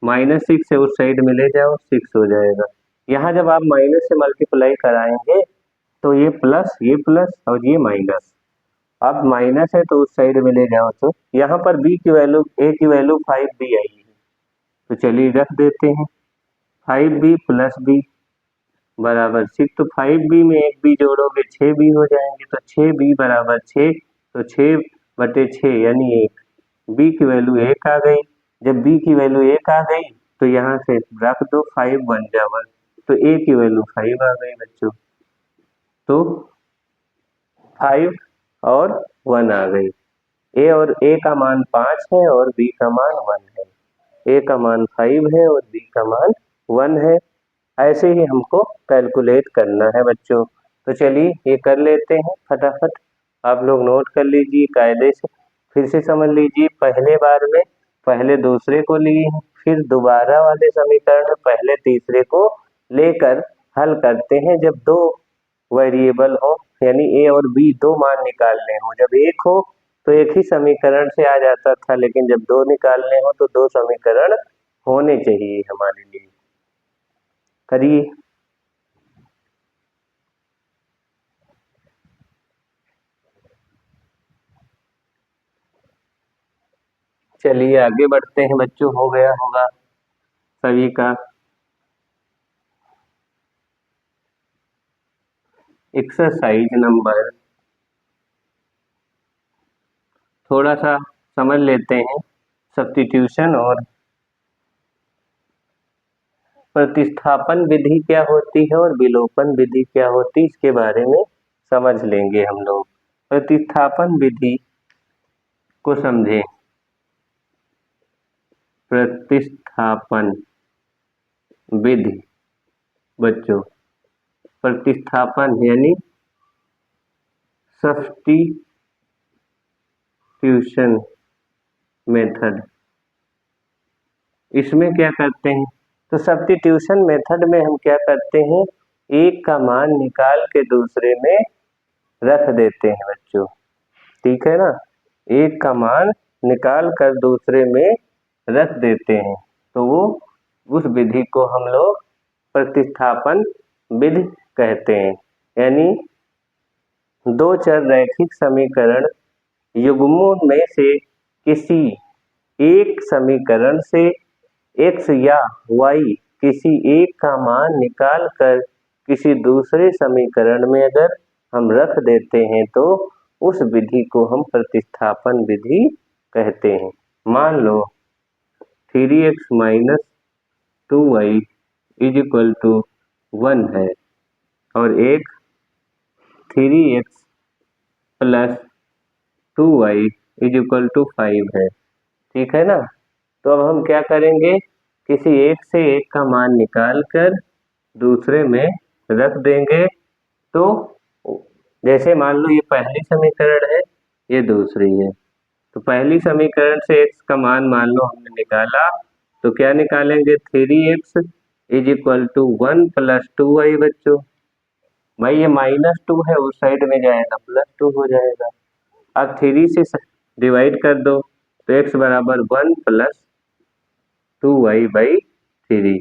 [SPEAKER 1] -6 से उस साइड में ले जाओ 6 हो जाएगा। यहाँ जब आप माइनस से मल्टीप्लाई कराएंगे तो ये प्लस और ये माइनस, अब माइनस है तो उस साइड में ले जाओ तो यहाँ पर b की वैल्यू a की वैल्यू 5b आई है, तो चलिए रख देते हैं 5b प्लस b बराबर 6, तो 5b में एक b जोड़ोगे 6b हो जाएंगे, तो 6b बराबर 6, तो 6/6 यानी 1, b की वैल्यू 1 आ गई। जब b की वैल्यू 1 आ गई तो यहाँ से रख दो 5 1 जा 1, तो a की वैल्यू 5 आ गई बच्चों। तो 5 और 1 आ गई। ए का मान 5 है और बी का मान 1 है। ए का मान 5 है और बी का मान 1 है। ऐसे ही हमको कैलकुलेट करना है बच्चों। तो चलिए ये कर लेते हैं फटाफट। आप लोग नोट कर लीजिए कायदे से, फिर से समझ लीजिए। पहले बार में पहले दूसरे को लिए, फिर दोबारा वाले समीकरण में पहले तीसरे को लेकर हल करते हैं। जब दो वेरिएबल हो, यानी ए और बी दो मान निकालने हो, जब एक हो तो एक ही समीकरण से आ जाता था, लेकिन जब दो निकालने हो तो दो समीकरण होने चाहिए हमारे लिए। करिए। चलिए आगे बढ़ते हैं बच्चों, हो गया होगा सभी का। एक्सरसाइज नंबर थोड़ा सा समझ लेते हैं। सब्स्टिट्यूशन और प्रतिस्थापन विधि क्या होती है और विलोपन विधि क्या होती है, इसके बारे में समझ लेंगे हम लोग। प्रतिस्थापन विधि को समझें। प्रतिस्थापन विधि बच्चों, प्रतिस्थापन यानी सब्स्टिट्यूशन मेथड, इसमें क्या करते हैं? तो सब्स्टिट्यूशन मेथड में हम क्या करते हैं, एक का मान निकाल के दूसरे में रख देते हैं बच्चों। ठीक है ना, एक का मान निकाल कर दूसरे में रख देते हैं, तो वो उस विधि को हम लोग प्रतिस्थापन विधि कहते हैं। यानी दो चर रैखिक समीकरण युग्मों में से किसी एक समीकरण से x या y किसी एक का मान निकाल कर किसी दूसरे समीकरण में अगर हम रख देते हैं तो उस विधि को हम प्रतिस्थापन विधि कहते हैं। मान लो 3x minus 2y is equal to 1 है और एक 3x plus 2y is equal to 5 है। ठीक है ना, तो अब हम क्या करेंगे, किसी एक से एक का मान निकाल कर दूसरे में रख देंगे। तो जैसे मान लो ये पहली समीकरण है, ये दूसरी है, तो पहली समीकरण से x का मान लो हमने निकाला, तो क्या निकालेंगे, 3x is equal to 1 plus 2y। बच्चों भाई ये -2 है, उस साइड में जाएगा +2 हो जाएगा। अब 3 से डिवाइड कर दो तो x बराबर 1 प्लस 2y/3।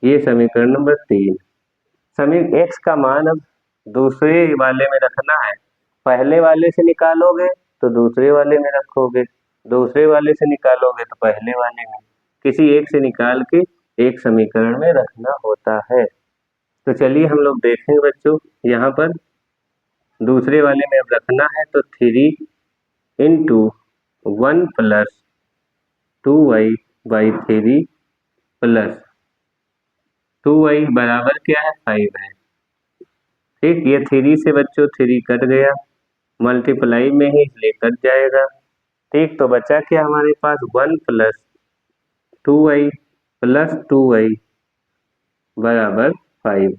[SPEAKER 1] ये समीकरण नंबर 3। x का मान अब दूसरे वाले में रखना है। पहले वाले से निकालोगे तो दूसरे वाले में रखोगे, दूसरे वाले से निकालोगे तो पहले वाले में, किसी एक से निकाल के एक समीकरण में रखना होता है। तो चलिए हम लोग देखेंगे बच्चों, यहाँ पर दूसरे वाले में अब रखना है, तो 3 into 1 plus 2y/3 plus 2y बराबर क्या है, 5 है। ठीक, ये 3 से बच्चों 3 कट गया, मल्टीप्लाई में ही इसलिए कट जाएगा। ठीक, तो बचा क्या हमारे पास, 1 प्लस 2y प्लस 2y बराबर 5।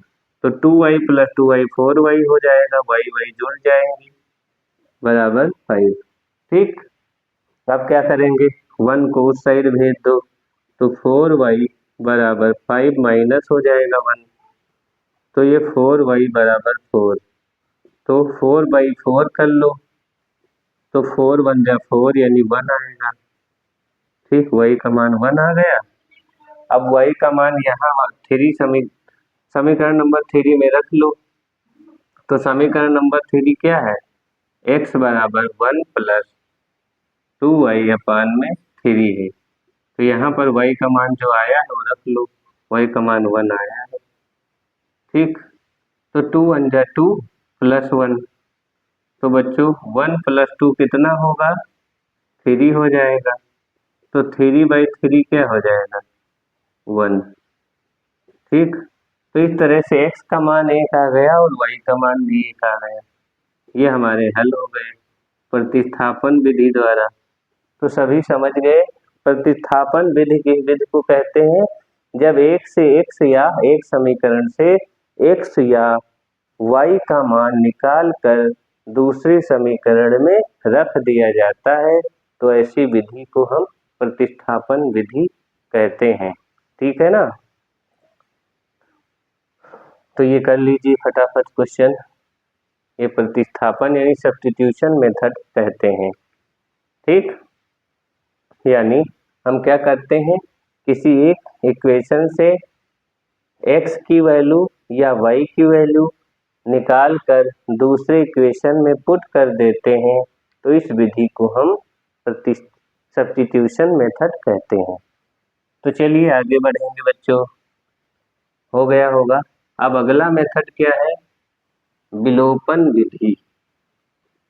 [SPEAKER 1] तो 2y प्लस 2y 4y हो जाएगा, y जुड़ जाएंगे बराबर 5। ठीक, अब क्या करेंगे, 1 को उस साइड भेज दो, तो 4y बराबर 5 माइनस हो जाएगा 1, तो ये 4y बराबर 4। तो 4/4 कर लो, तो 4 1 जा 4 यानी 1 आएगा। ठीक, y का मान 1 आ गया। अब y का मान यहाँ समीकरण नंबर 3 में रख लो। तो समीकरण नंबर 3 क्या है, x बराबर 1 प्लस 2y/3 है। तो यहाँ पर y का मान जो आया है वो रख लो, y का मान 1 आया है। ठीक, तो 2 1 जा 2 प्लस 1, तो बच्चों 1 प्लस 2 कितना होगा, 3 हो जाएगा। तो 3/3 क्या हो जाएगा, 1। ठीक, तो इस तरह से x का मान 1 आ गया और y का मान भी 1 आ गया। ये हमारे हल हो गए प्रतिस्थापन विधि द्वारा। तो सभी समझ गए प्रतिस्थापन विधि किस विधि को कहते हैं? जब एक से x या एक समीकरण से x या y का मान निकाल कर दूसरे समीकरण में रख दिया जाता है, तो ऐसी विधि को हम प्रतिस्थापन विधि कहते हैं। ठीक है ना? तो ये कर लीजिए फटाफट क्वेश्चन। ये प्रतिस्थापन यानी सब्स्टिट्यूशन मेथड कहते हैं। ठीक, यानी हम क्या करते हैं, किसी एक इक्वेशन से x की वैल्यू या y की वैल्यू निकाल कर दूसरे इक्वेशन में पुट कर देते हैं, तो इस विधि को हम सब्स्टिट्यूशन मेथड कहते हैं। तो चलिए आगे बढ़ेंगे बच्चों, हो गया होगा। अब अगला मेथड क्या है? विलोपन विधि।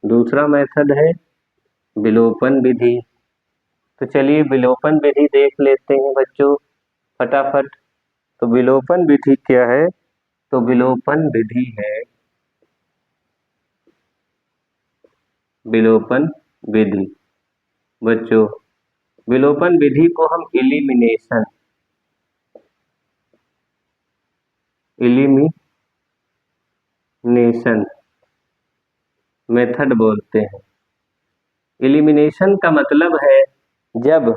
[SPEAKER 1] दूसरा मेथड है विलोपन विधि। तो चलिए विलोपन विधि देख लेते हैं बच्चों फटाफट। तो विलोपन विधि क्या है? तो विलोपन विधि है, विलोपन विधि बच्चों, विलोपन विधि को हम इलिमिनेशन मेथड बोलते हैं। इलिमिनेशन का मतलब है जब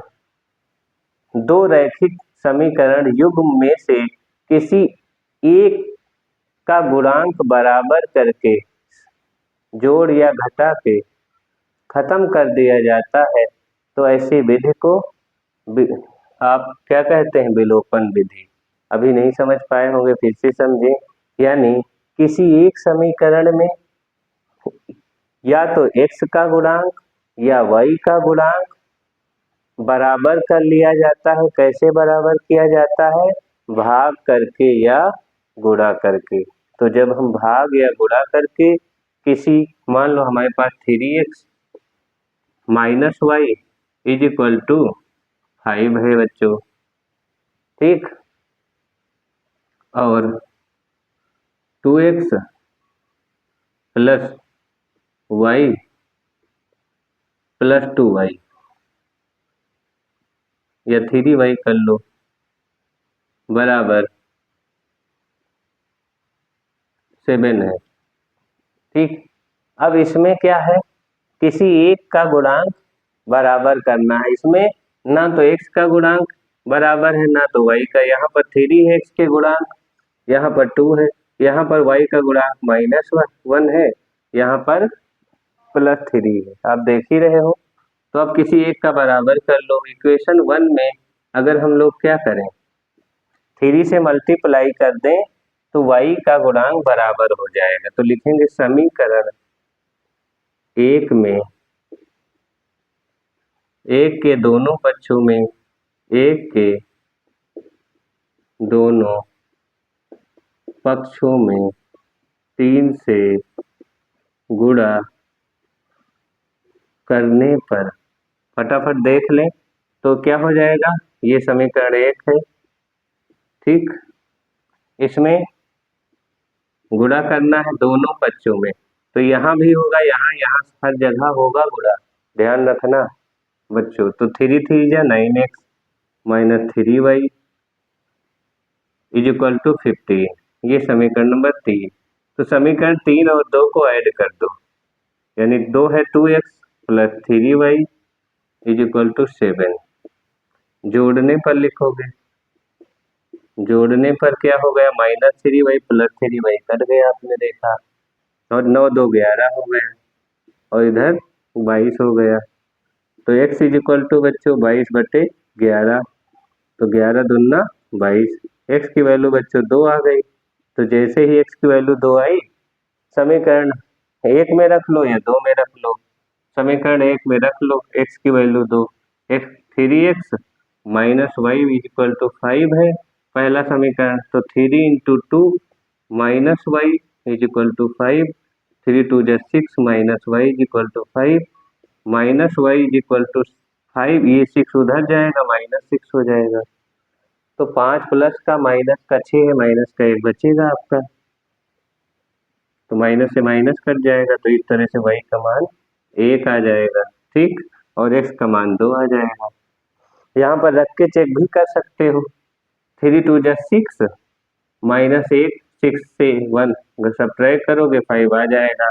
[SPEAKER 1] दो रैखिक समीकरण युग्म में से किसी एक का गुणांक बराबर करके जोड़ या घटा के खत्म कर दिया जाता है, तो ऐसी विधि को आप क्या कहते हैं? विलोपन विधि। अभी नहीं समझ पाए होंगे, फिर से समझें। यानी किसी एक समीकरण में या तो x का गुणांक या y का गुणांक बराबर कर लिया जाता है। कैसे बराबर किया जाता है? भाग करके या गुणा करके। तो जब हम भाग या गुणा करके किसी, मान लो हमारे पास 3x minus Y is equal to 5 है बच्चों, ठीक, और 2x plus Y plus 2y या 3y कर लो बराबर 7 है। ठीक, अब इसमें क्या है, किसी एक का गुणांक बराबर करना है। इसमें ना तो x का गुणांक बराबर है ना तो y का। यहाँ पर 3 है x के गुणांक, यहाँ पर 2 है, यहाँ पर y का गुणांक -1 है, यहाँ पर +3 है। आप देख ही रहे हो। तो अब किसी एक का बराबर कर लो। इक्वेशन 1 में अगर हम लोग क्या करें, 3 से मल्टीप्लाई कर दें तो y का गुणांक बराबर हो जाएगा। तो लिखेंगे समीकरण एक में एक के दोनों पक्षों में एक के दोनों पक्षों में 3 से गुणा करने पर, फटाफट देख लें तो क्या हो जाएगा। ये समीकरण 1 है, ठीक, इसमें गुणा करना है दोनों पक्षों में, तो यहाँ भी होगा, यहाँ यहाँ हर जगह होगा गुणा, ध्यान रखना बच्चों। तो 3 3 जा 9x minus 3y is equal to 15। ये समीकरण नंबर 3। तो समीकरण 3 और 2 को ऐड कर दो, यानी 2 है 2x plus 3y is equal to 7। जोड़ने पर लिखोगे, जोड़ने पर क्या हो गया, -3y प्लस 3y कट गया, आपने देखा, और 9 2 11 हो गया, और इधर 22 हो गया। तो x इज इक्वल टू बच्चों 22/11, तो 11 दूना 22। x की वैल्यू बच्चों 2 आ गई। तो जैसे ही x की वैल्यू 2 आई, समीकरण 1 में रख लो या 2 में रख लो। समीकरण 1 में रख लो x की value 2, 3x minus Y is equal to 5 है पहला समीकरण। तो 3 into 2 minus Y is equal to 5, 3 2 जा 6 minus Y is equal to 5, minus Y is equal to 5, ये 6 उधर जाएगा, -6 हो जाएगा। तो 5 प्लस का माइनस का 6 है, माइनस का 1 बचेगा आपका, तो माइनस से माइनस कट जाएगा, तो इस तरह से y का मान 1 आ जाएगा, ठीक, और x का मान 2 आ जाएगा। यहाँ पर रख के चेक भी कर सकते हो, 3 2 जा 6, माइनस 1, 6 से 1 सब्ट्रैक्ट करोगे 5 आ जाएगा,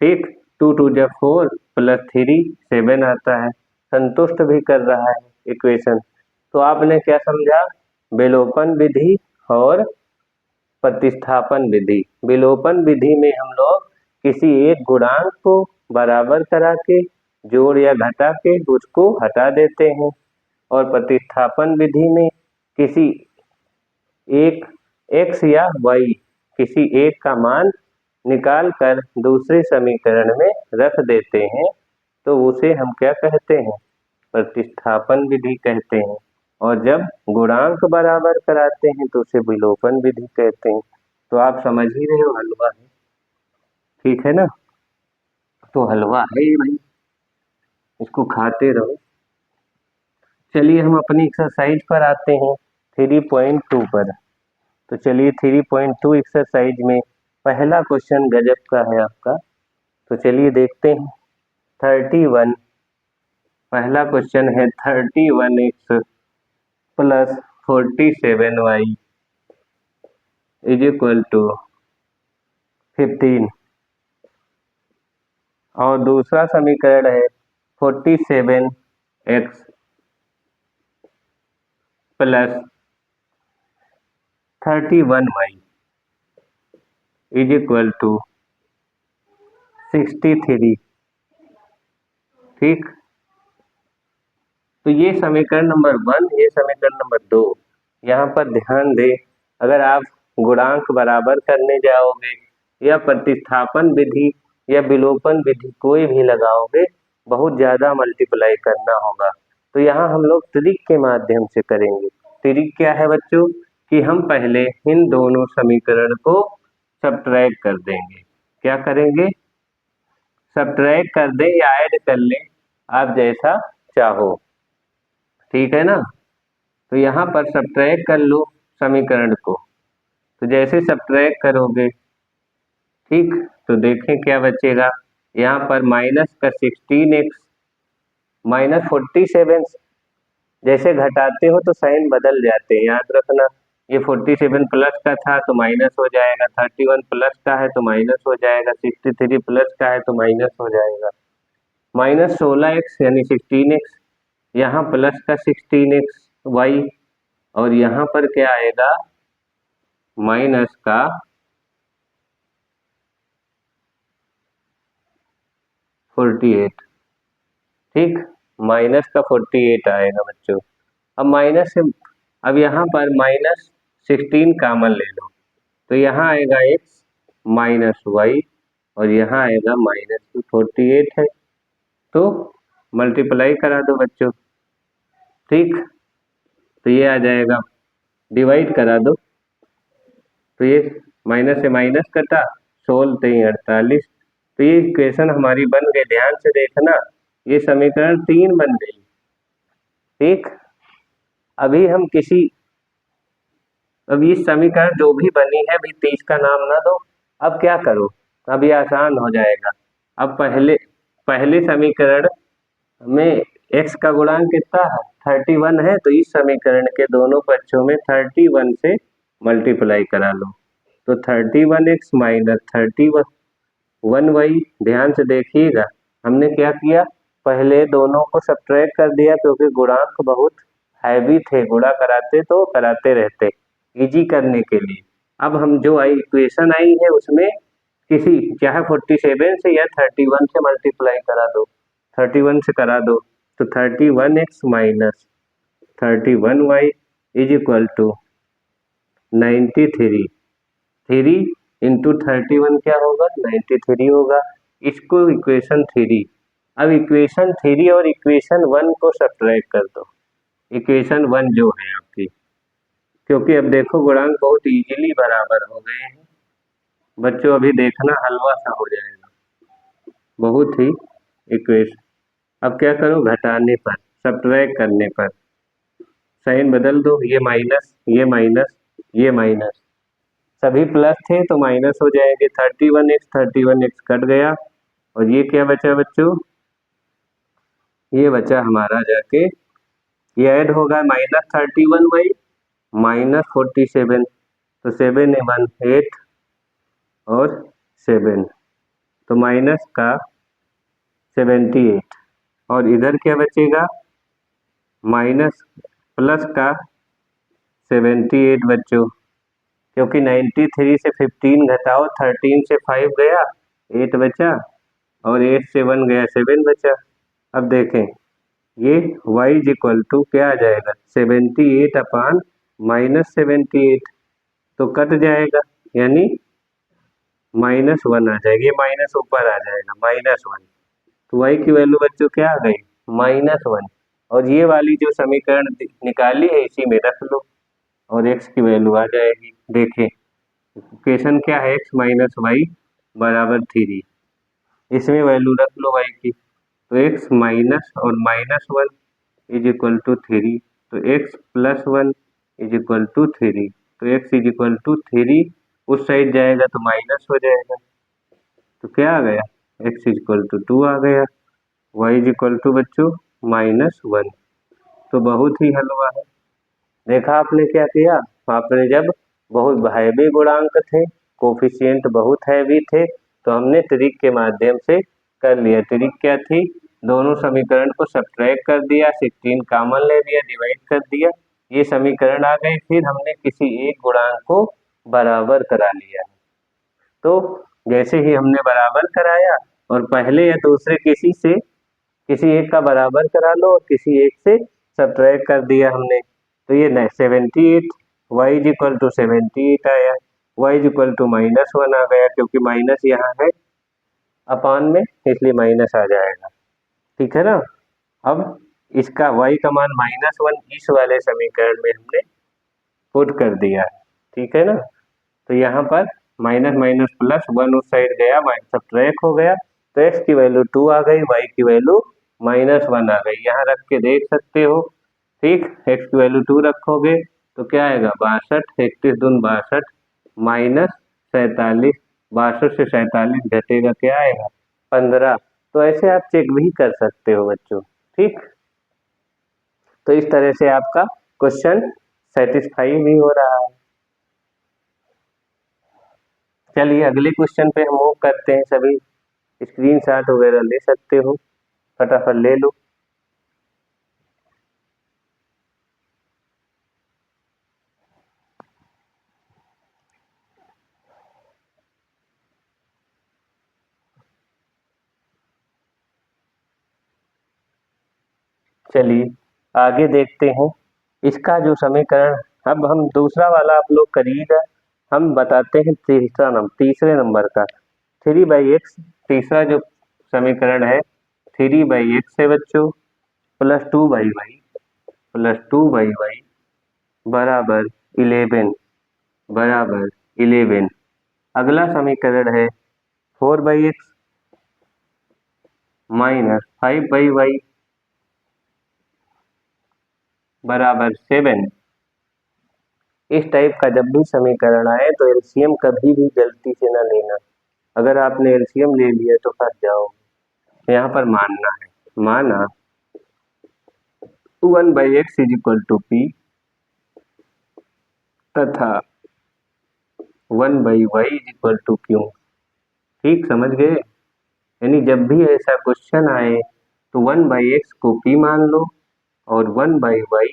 [SPEAKER 1] ठीक, 2 2 जा 4 प्लस 3 7 आता है, संतुष्ट भी कर रहा है इक्वेशन। तो आपने क्या समझा, विलोपन विधि और प्रतिस्थापन विधि। विलोपन विधि में हम लोग किसी एक गुणांक को बराबर करा के जोड़ या घटा के उसको हटा देते हैं, और प्रतिस्थापन विधि में किसी एक x या y किसी एक का मान निकाल कर दूसरे समीकरण में रख देते हैं, तो उसे हम क्या कहते हैं, प्रतिस्थापन विधि कहते हैं। और जब गुणांक बराबर कराते हैं तो उसे विलोपन विधि कहते हैं। तो आप समझ ही रहे हो, हलवा है, ठीक है ना, तो हलवा है ये भाई, इसको खाते रहो। चलिए हम अपनी एक्सरसाइज पर आते हैं 3.2 पर। तो चलिए 3.2 एक्सरसाइज में पहला क्वेश्चन गजब का है आपका, तो चलिए देखते हैं। 31, पहला क्वेश्चन है 31x plus 47y is equal to 15, और दूसरा समीकरण है 47x plus 31y is equal to 63, ठीक। तो ये समीकरण नंबर 1, ये समीकरण नंबर 2। यहाँ पर ध्यान दें, अगर आप गुणांक बराबर करने जाओगे या प्रतिस्थापन विधि या विलोपन विधि कोई भी लगाओगे, बहुत ज़्यादा मल्टीप्लाई करना होगा। तो यहाँ हम लोग ट्रिक के माध्यम से करेंगे। ट्रिक क्या है बच्चों, कि हम पहले इन दोनों समीकरण को सब्ट्रैक्ट कर देंगे। क्या करेंगे, सब्ट्रैक्ट कर दें या ऐड कर लें, आप जैसा चाहो, ठीक है ना। तो यहाँ पर सब्ट्रैक्ट कर लो समीकरण को, तो जैसे सब्ट्रैक्ट करोगे, ठीक, तो देखें क्या बचेगा। यहाँ पर माइनस का 16x माइनस 47, जैसे घटाते हो तो साइन बदल जाते हैं, याद रखना। ये 47 प्लस का था तो माइनस हो जाएगा, 31 प्लस का है तो माइनस हो जाएगा, 63 प्लस का है तो माइनस हो जाएगा। माइनस 16x यानी 16x, यहाँ प्लस का 16xy, और यहाँ पर क्या आएगा, माइनस का 48, ठीक, माइनस का 48 आएगा बच्चों। अब माइनस से, अब यहाँ पर माइनस 16 कॉमन ले लो, तो यहाँ आएगा x माइनस वाई, और यहाँ आएगा माइनस 48 है, तो मल्टीप्लाई करा दो बच्चों, ठीक, तो ये आ जाएगा, डिवाइड करा दो, तो ये माइनस से माइनस कटा, 16 3 48, तो ये इक्वेशन हमारी बन गई। ध्यान से देखना, ये समीकरण 3 बन गई, ठीक। अभी हम अब इस समीकरण जो भी बनी है अभी 30 का नाम ना दो। अब क्या करो, अब ये आसान हो जाएगा। अब पहले समीकरण में x का गुणांक कितना है, 31 है, तो इस समीकरण के दोनों पक्षों में 31 से मल्टीप्लाई करा लो, तो 31x माइनस 31y। ध्यान से देखिएगा, हमने क्या किया, पहले दोनों को सब्ट्रैक्ट कर दिया, क्योंकि गुणांक बहुत हैवी थे, गुणा कराते तो कराते रहते इजी करने के लिए। अब हम जो इक्वेशन आई है उसमें किसी चाहे 47 से या 31 से मल्टीप्लाई करा दो, 31 से करा दो, तो 31x minus 31y is equal to 93। 3 into 31 क्या होगा, 93 होगा। इसको इक्वेशन 3। अब इक्वेशन 3 और इक्वेशन 1 को सब्ट्रैक्ट कर दो, इक्वेशन 1 जो है आपकी, क्योंकि अब देखो गुणांक बहुत इजीली बराबर हो गए हैं बच्चों। अभी देखना हलवा सा हो जाएगा, बहुत ही इक्वेशन। अब क्या करो, घटाने पर, सब्ट्रैक्ट करने पर, साइन बदल दो, ये माइनस, ये माइनस, ये माइनस, सभी प्लस थे तो माइनस हो जाएंगे। 31x कट गया, और ये क्या बचा बच्चों, ये बचा हमारा जाके, ये ऐड होगा -31y -47, तो 7 1 8 और 7, तो माइनस का 78, और इधर क्या बचेगा, माइनस प्लस का 78 बच्चों, क्योंकि 93 से 15 घटाओ, 13 से 5 गया 8 बचा, और 8 से 1 गया 7 बचा। अब देखें ये y इज इक्वल टू क्या आ जाएगा, 78 अपान -78, तो कट जाएगा, यानी -1 आ जाएगी, ये माइनस ऊपर आ जाएगा, -1, तो y की वैल्यू बच्चों क्या आ गई, -1, और ये वाली जो समीकरण निकाली है इसी में रख लो, और x की वैल्यू आ जाएगी। देखें इक्वेशन क्या है, x माइनस वाई बराबर 3, इसमें वैल्यू रख लो y की, तो x माइनस और -1 इज इक्वल टू 3, तो x plus 1 is equal to 3, तो x इज इक्वल टू 3 उस साइड जाएगा तो माइनस हो जाएगा, तो क्या आ गया, x इज इक्वल टू 2 आ गया, y इज इक्वल टू बच्चों -1, तो बहुत ही हलवा है। देखा आपने क्या किया, आपने जब बहुत हैवी गुणांक थे, कोफिशिएंट बहुत हैवी थे, तो हमने ट्रिक के माध्यम से कर लिया। ट्रिक क्या थी, दोनों समीकरण को सब्ट्रैक्ट कर दिया, 16 कॉमन ले लिया, डिवाइड कर दिया, ये समीकरण आ गए, फिर हमने किसी एक गुणांक को बराबर करा लिया। तो जैसे ही हमने बराबर कराया, और पहले या दूसरे किसी एक का बराबर करा लो और किसी एक से सब्ट्रैक्ट कर दिया हमने, तो ये 78, y इज इक्वल टू 78 आया, y इज इक्वल टू -1 आ गया, क्योंकि माइनस यहाँ है अपान में, इसलिए माइनस आ जाएगा, ठीक है ना। अब इसका y का मान -1 इस वाले समीकरण में हमने पुट कर दिया है, ठीक है ना। तो यहाँ पर माइनस माइनस प्लस 1 उस साइड गया, सब्ट्रैक्ट हो गया, तो x की वैल्यू 2 आ गई, y की वैल्यू -1 आ गई, यहाँ रख के देख सकते हो, ठीक। x की वैल्यू 2 रखोगे तो क्या आएगा, 62, 31 दून 62, -47, 62 से 47 घटेगा, क्या आएगा 15, तो ऐसे आप चेक भी कर सकते हो बच्चों, ठीक। तो इस तरह से आपका क्वेश्चन सेटिस्फाई भी हो रहा है। चलिए अगले क्वेश्चन पे हम मूव करते हैं, सभी स्क्रीनशॉट वगैरह ले सकते हो, फटाफट ले लो। चलिए आगे देखते हैं, इसका जो समीकरण, अब हम दूसरा वाला आप लोग करिएगा, हम बताते हैं तीसरे नंबर का 3/x, तीसरा जो समीकरण है 3/x है बच्चों, +2/y बराबर 11 अगला समीकरण है 4/x -5/y बराबर 7। इस टाइप का जब भी समीकरण आए तो एलसीएम कभी भी गलती से ना लेना, अगर आपने एलसीएम ले लिया तो फंस जाओगे। यहाँ पर मानना है, माना 1/x is equal to p तथा 1/y is equal to q, ठीक समझ गए। यानी जब भी ऐसा क्वेश्चन आए तो 1/x को p मान लो और 1/y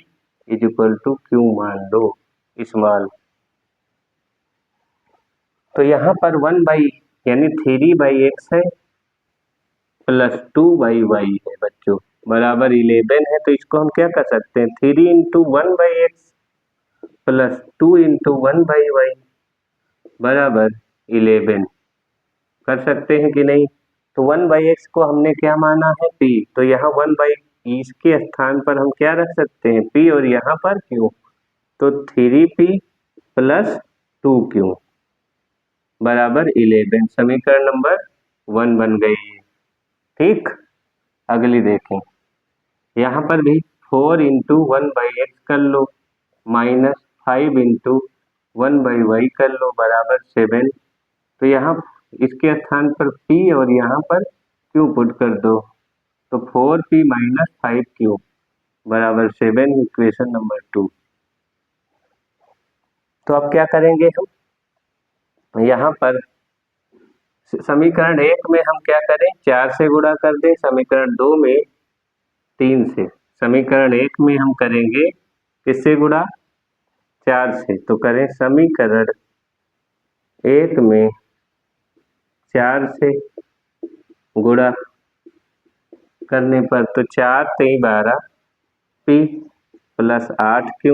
[SPEAKER 1] is equal to q मान लो, स्मॉल। तो यहाँ पर 1 यानी 3/x है +2/y है बच्चों, बराबर 11 है, तो इसको हम क्या कर सकते हैं, 3 इंटू 1/x +2 इंटू 1/y बराबर 11 कर सकते हैं कि नहीं। तो 1/x को हमने क्या माना है, p, तो यहाँ 1/, इसके स्थान पर हम क्या रख सकते हैं, p, और यहाँ पर q, तो 3p + 2q बराबर 11, समीकरण नंबर 1 बन गई है, ठीक। अगली देखें, यहाँ पर भी 4 इंटू 1/x कर लो, माइनस 5 इंटू 1/y कर लो बराबर 7। तो यहाँ इसके स्थान पर p और यहाँ पर q पुट कर दो, तो 4p माइनस 5q बराबर 7, इक्वेशन नंबर 2। तो अब क्या करेंगे हम, यहाँ पर समीकरण 1 में हम क्या करें, 4 से गुणा कर दें, समीकरण 2 में 3 से। समीकरण 1 में हम करेंगे किससे गुणा, 4 से। तो करें समीकरण 1 में 4 से गुणा करने पर तो 4 3 12 p प्लस 8q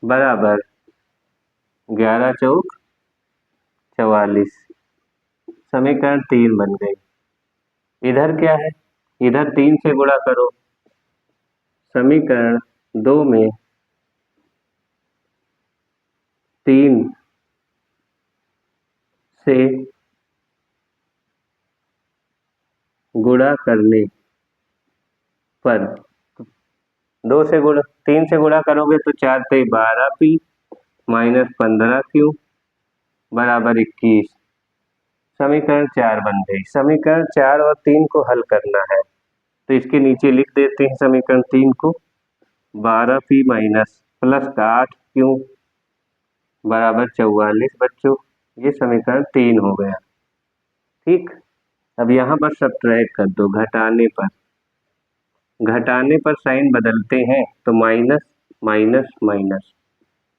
[SPEAKER 1] बराबर 11 चौक 44। समीकरण 3 बन गई। इधर क्या है, इधर 3 से गुणा करो, समीकरण 2 में 3 से गुणा करने पर 3 से गुणा करोगे तो 4 3 12p माइनस 15q बराबर 21। समीकरण 4 बन गई। समीकरण 4 और 3 को हल करना है, तो इसके नीचे लिख देते हैं समीकरण 3 को, 12p माइनस प्लस 8q बराबर 44। बच्चों ये समीकरण 3 हो गया। ठीक, अब यहाँ पर सब्ट्रैक्ट कर दो, घटाने पर साइन बदलते हैं, तो माइनस माइनस माइनस,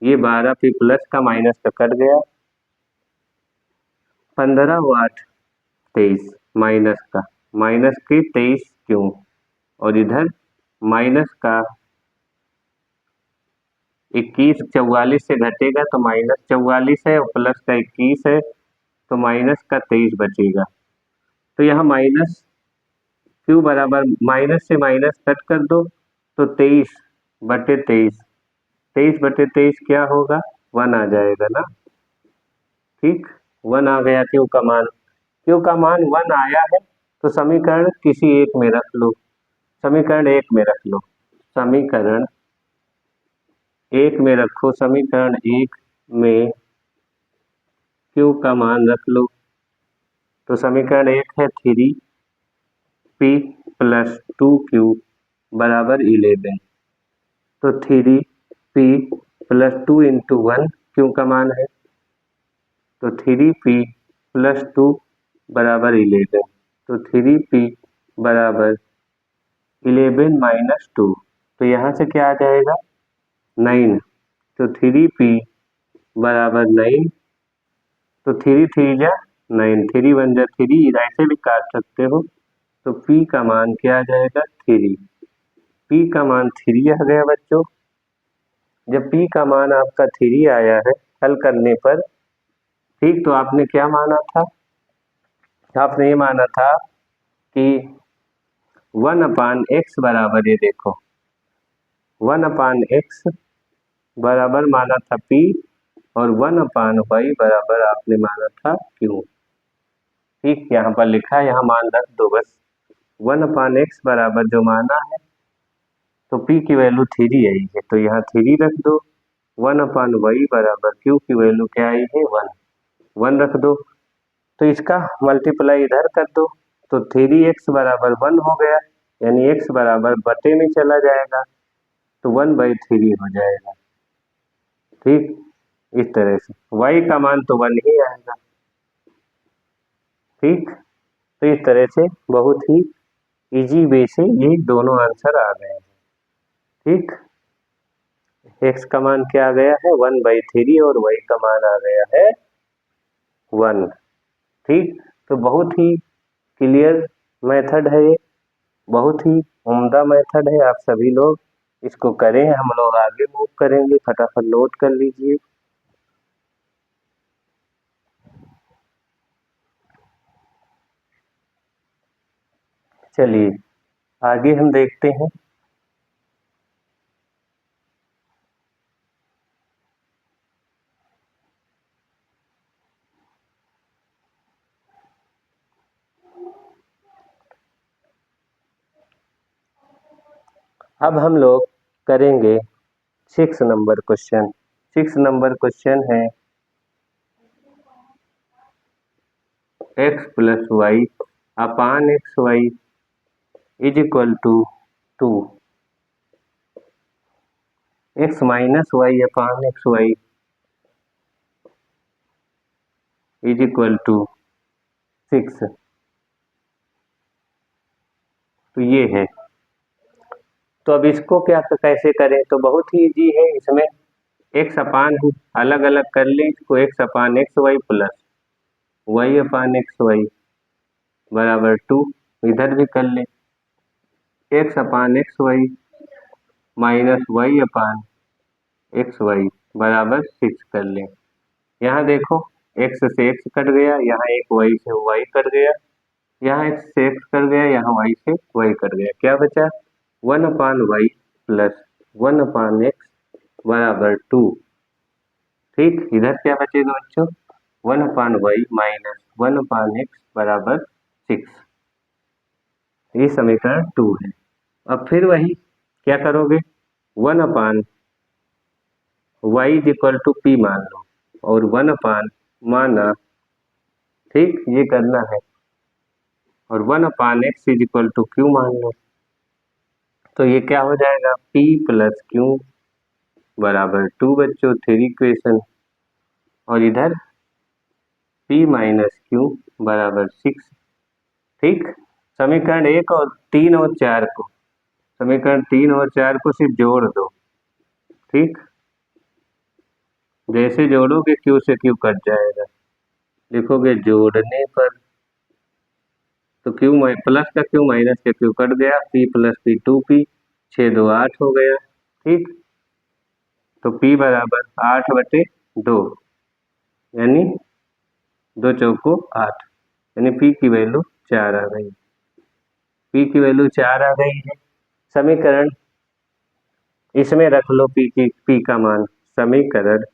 [SPEAKER 1] ये 12p प्लस का माइनस का कट गया, 15 और 8 23 माइनस का, माइनस के 23 क्यों, और इधर माइनस का 21 44 से घटेगा तो माइनस 44 है, और प्लस का 21 है तो माइनस का 23 बचेगा। तो यहाँ माइनस क्यू बराबर माइनस से माइनस कट कर दो, तो 23/23, 23/23 क्या होगा, 1 आ जाएगा ना। ठीक, 1 आ गया क्यू का मान। क्यू का मान 1 आया है, तो समीकरण किसी एक में रख लो, समीकरण 1 में रख लो, समीकरण 1 में रखो, समीकरण 1 में क्यू का मान रख लो। तो समीकरण 1 है 3p प्लस 2q बराबर 11। तो 3p प्लस 2 इंटू 1 क्यू का मान है, तो 3p प्लस 2 बराबर 11। तो 3p बराबर 11 माइनस 2, तो यहाँ से क्या आ जाएगा 9। तो 3p बराबर 9, तो 3 3 जा 9, 3 1 जा 3, ऐसे भी काट सकते हो। तो p का मान क्या आ जाएगा 3, p का मान 3 आ गया बच्चों। जब p का मान आपका 3 आया है हल करने पर, ठीक, तो आपने क्या माना था, आपने ये माना था कि 1/x बराबर, ये देखो 1/x बराबर माना था p, और 1/y बराबर आपने माना था q। ठीक, यहाँ पर लिखा है, यहाँ मान रख दो बस। 1/x बराबर जो माना है, तो p की वैल्यू 3 आई है, तो यहाँ 3 रख दो। 1/y बराबर q की वैल्यू क्या आई है 1 रख दो। तो इसका मल्टीप्लाई इधर कर दो, तो 3x बराबर 1 हो गया, यानी x बराबर बटे में चला जाएगा, तो 1/3 हो जाएगा। ठीक, इस तरह से y का मान तो 1 ही आएगा। ठीक, तो इस तरह से बहुत ही इजी वे से ये दोनों आंसर आ गए हैं। ठीक, x का मान क्या आ गया है 1/3, और y का मान आ गया है 1। ठीक, तो बहुत ही क्लियर मेथड है ये, बहुत ही उम्दा मेथड है। आप सभी लोग इसको करें, हम लोग आगे मूव करेंगे, फटाफट नोट कर लीजिए। चलिए आगे हम देखते हैं। अब हम लोग करेंगे 6 नंबर क्वेश्चन। 6 नंबर क्वेश्चन है x plus y upon x y is equal to 2, x minus y upon x y is equal to 6। तो ये है। तो अब इसको क्या कैसे करें, तो बहुत ही इजी है। इसमें x अपान अलग अलग कर लें इसको, x अपान x Y plus y upon x Y बराबर 2, इधर भी कर लें x अपान x Y minus y upon x Y बराबर 6 कर लें। यहाँ देखो x से x कट गया, यहाँ एक y से y कट गया, यहाँ x से x कट गया, यहाँ y से y कट गया, क्या बचा 1 upon Y plus 1 upon x बराबर 2। ठीक, इधर क्या बचेगा बच्चों 1 upon Y minus 1 upon x बराबर 6। ये समीकरण 2 है। अब फिर वही क्या करोगे 1 upon Y is equal to P मान लो और 1 अपान माना, ठीक ये करना है, और 1 upon X is equal to Q मान लो। तो ये क्या हो जाएगा p प्लस क्यू बराबर 2 बच्चों, 3 इक्वेशन, और इधर p माइनस क्यू बराबर 6। ठीक, समीकरण 1 और 3 और 4 को, समीकरण 3 और 4 को सिर्फ जोड़ दो। ठीक, जैसे जोड़ोगे क्यू से क्यू कट जाएगा, लिखोगे जोड़ने पर तो क्यू प्लस का क्यू माइनस का क्यू कट गया, p प्लस पी 2p 6 2 8 हो गया। ठीक, तो p बराबर 8/2 यानी 2 चौको 8, यानी p की वैल्यू 4 आ गई। p की वैल्यू 4 आ गई है। समीकरण इसमें रख लो p का मान, समीकरण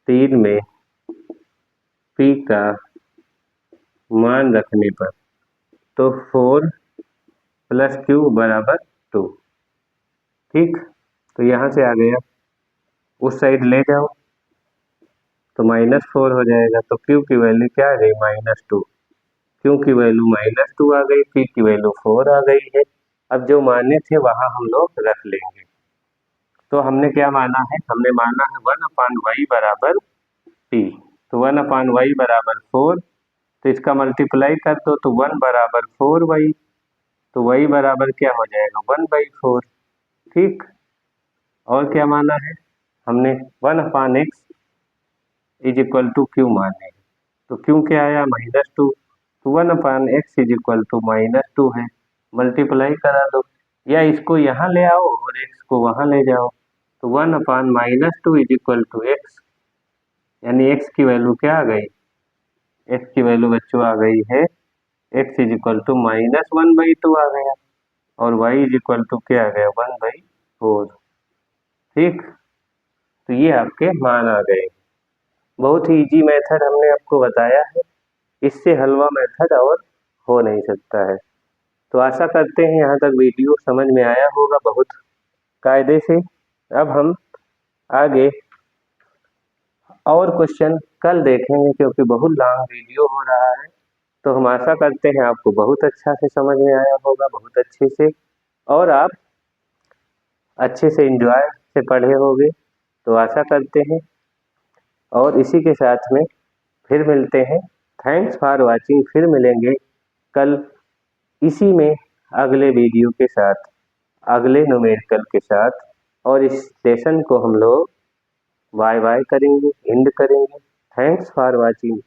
[SPEAKER 1] 3 में p का मान रखने पर तो 4 प्लस क्यू बराबर 2। ठीक, तो यहाँ से आ गया, उस साइड ले जाओ तो -4 हो जाएगा, तो क्यू की वैल्यू क्या आ गई -2, क्यू की वैल्यू -2 आ गई, पी की वैल्यू 4 आ गई है। अब जो माने थे वहां हम लोग रख लेंगे। तो हमने क्या माना है, हमने माना है 1 अपान वाई बराबर पी, तो 1 अपान वाई बराबर 4, तो इसका मल्टीप्लाई कर दो तो 1 बराबर 4y, तो y बराबर क्या हो जाएगा 1/4। ठीक, और क्या माना है हमने 1 upon X is equal to Q माने, तो क्यू क्या आया -2, तो 1 upon X is equal to -2 है, मल्टीप्लाई करा दो, या इसको यहाँ ले आओ और एक्स को वहाँ ले जाओ, तो 1 अपान -2 इज इक्वल टू एक्स, यानी एक्स की वैल्यू क्या आ गई, एक्स की वैल्यू बच्चों आ गई है एक्स इज इक्वल टू -1/2 आ गया, और वाई इज इक्वल टू क्या आ गया 1/4। ठीक, तो ये आपके मान आ गए। बहुत ही इजी मेथड हमने आपको बताया है, इससे हलवा मेथड और हो नहीं सकता है। तो आशा करते हैं यहाँ तक वीडियो समझ में आया होगा बहुत कायदे से। अब हम आगे और क्वेश्चन कल देखेंगे, क्योंकि बहुत लॉन्ग वीडियो हो रहा है। तो हम आशा करते हैं आपको बहुत अच्छा से समझ में आया होगा, बहुत अच्छे से, और आप अच्छे से एंजॉय से पढ़े होंगे। तो आशा करते हैं, और इसी के साथ में फिर मिलते हैं। थैंक्स फॉर वाचिंग, फिर मिलेंगे कल इसी में अगले वीडियो के साथ, अगले न्यूमेरिकल के साथ, और इस सेशन को हम लोग बाय बाय करेंगे, एंड करेंगे। Thanks for watching.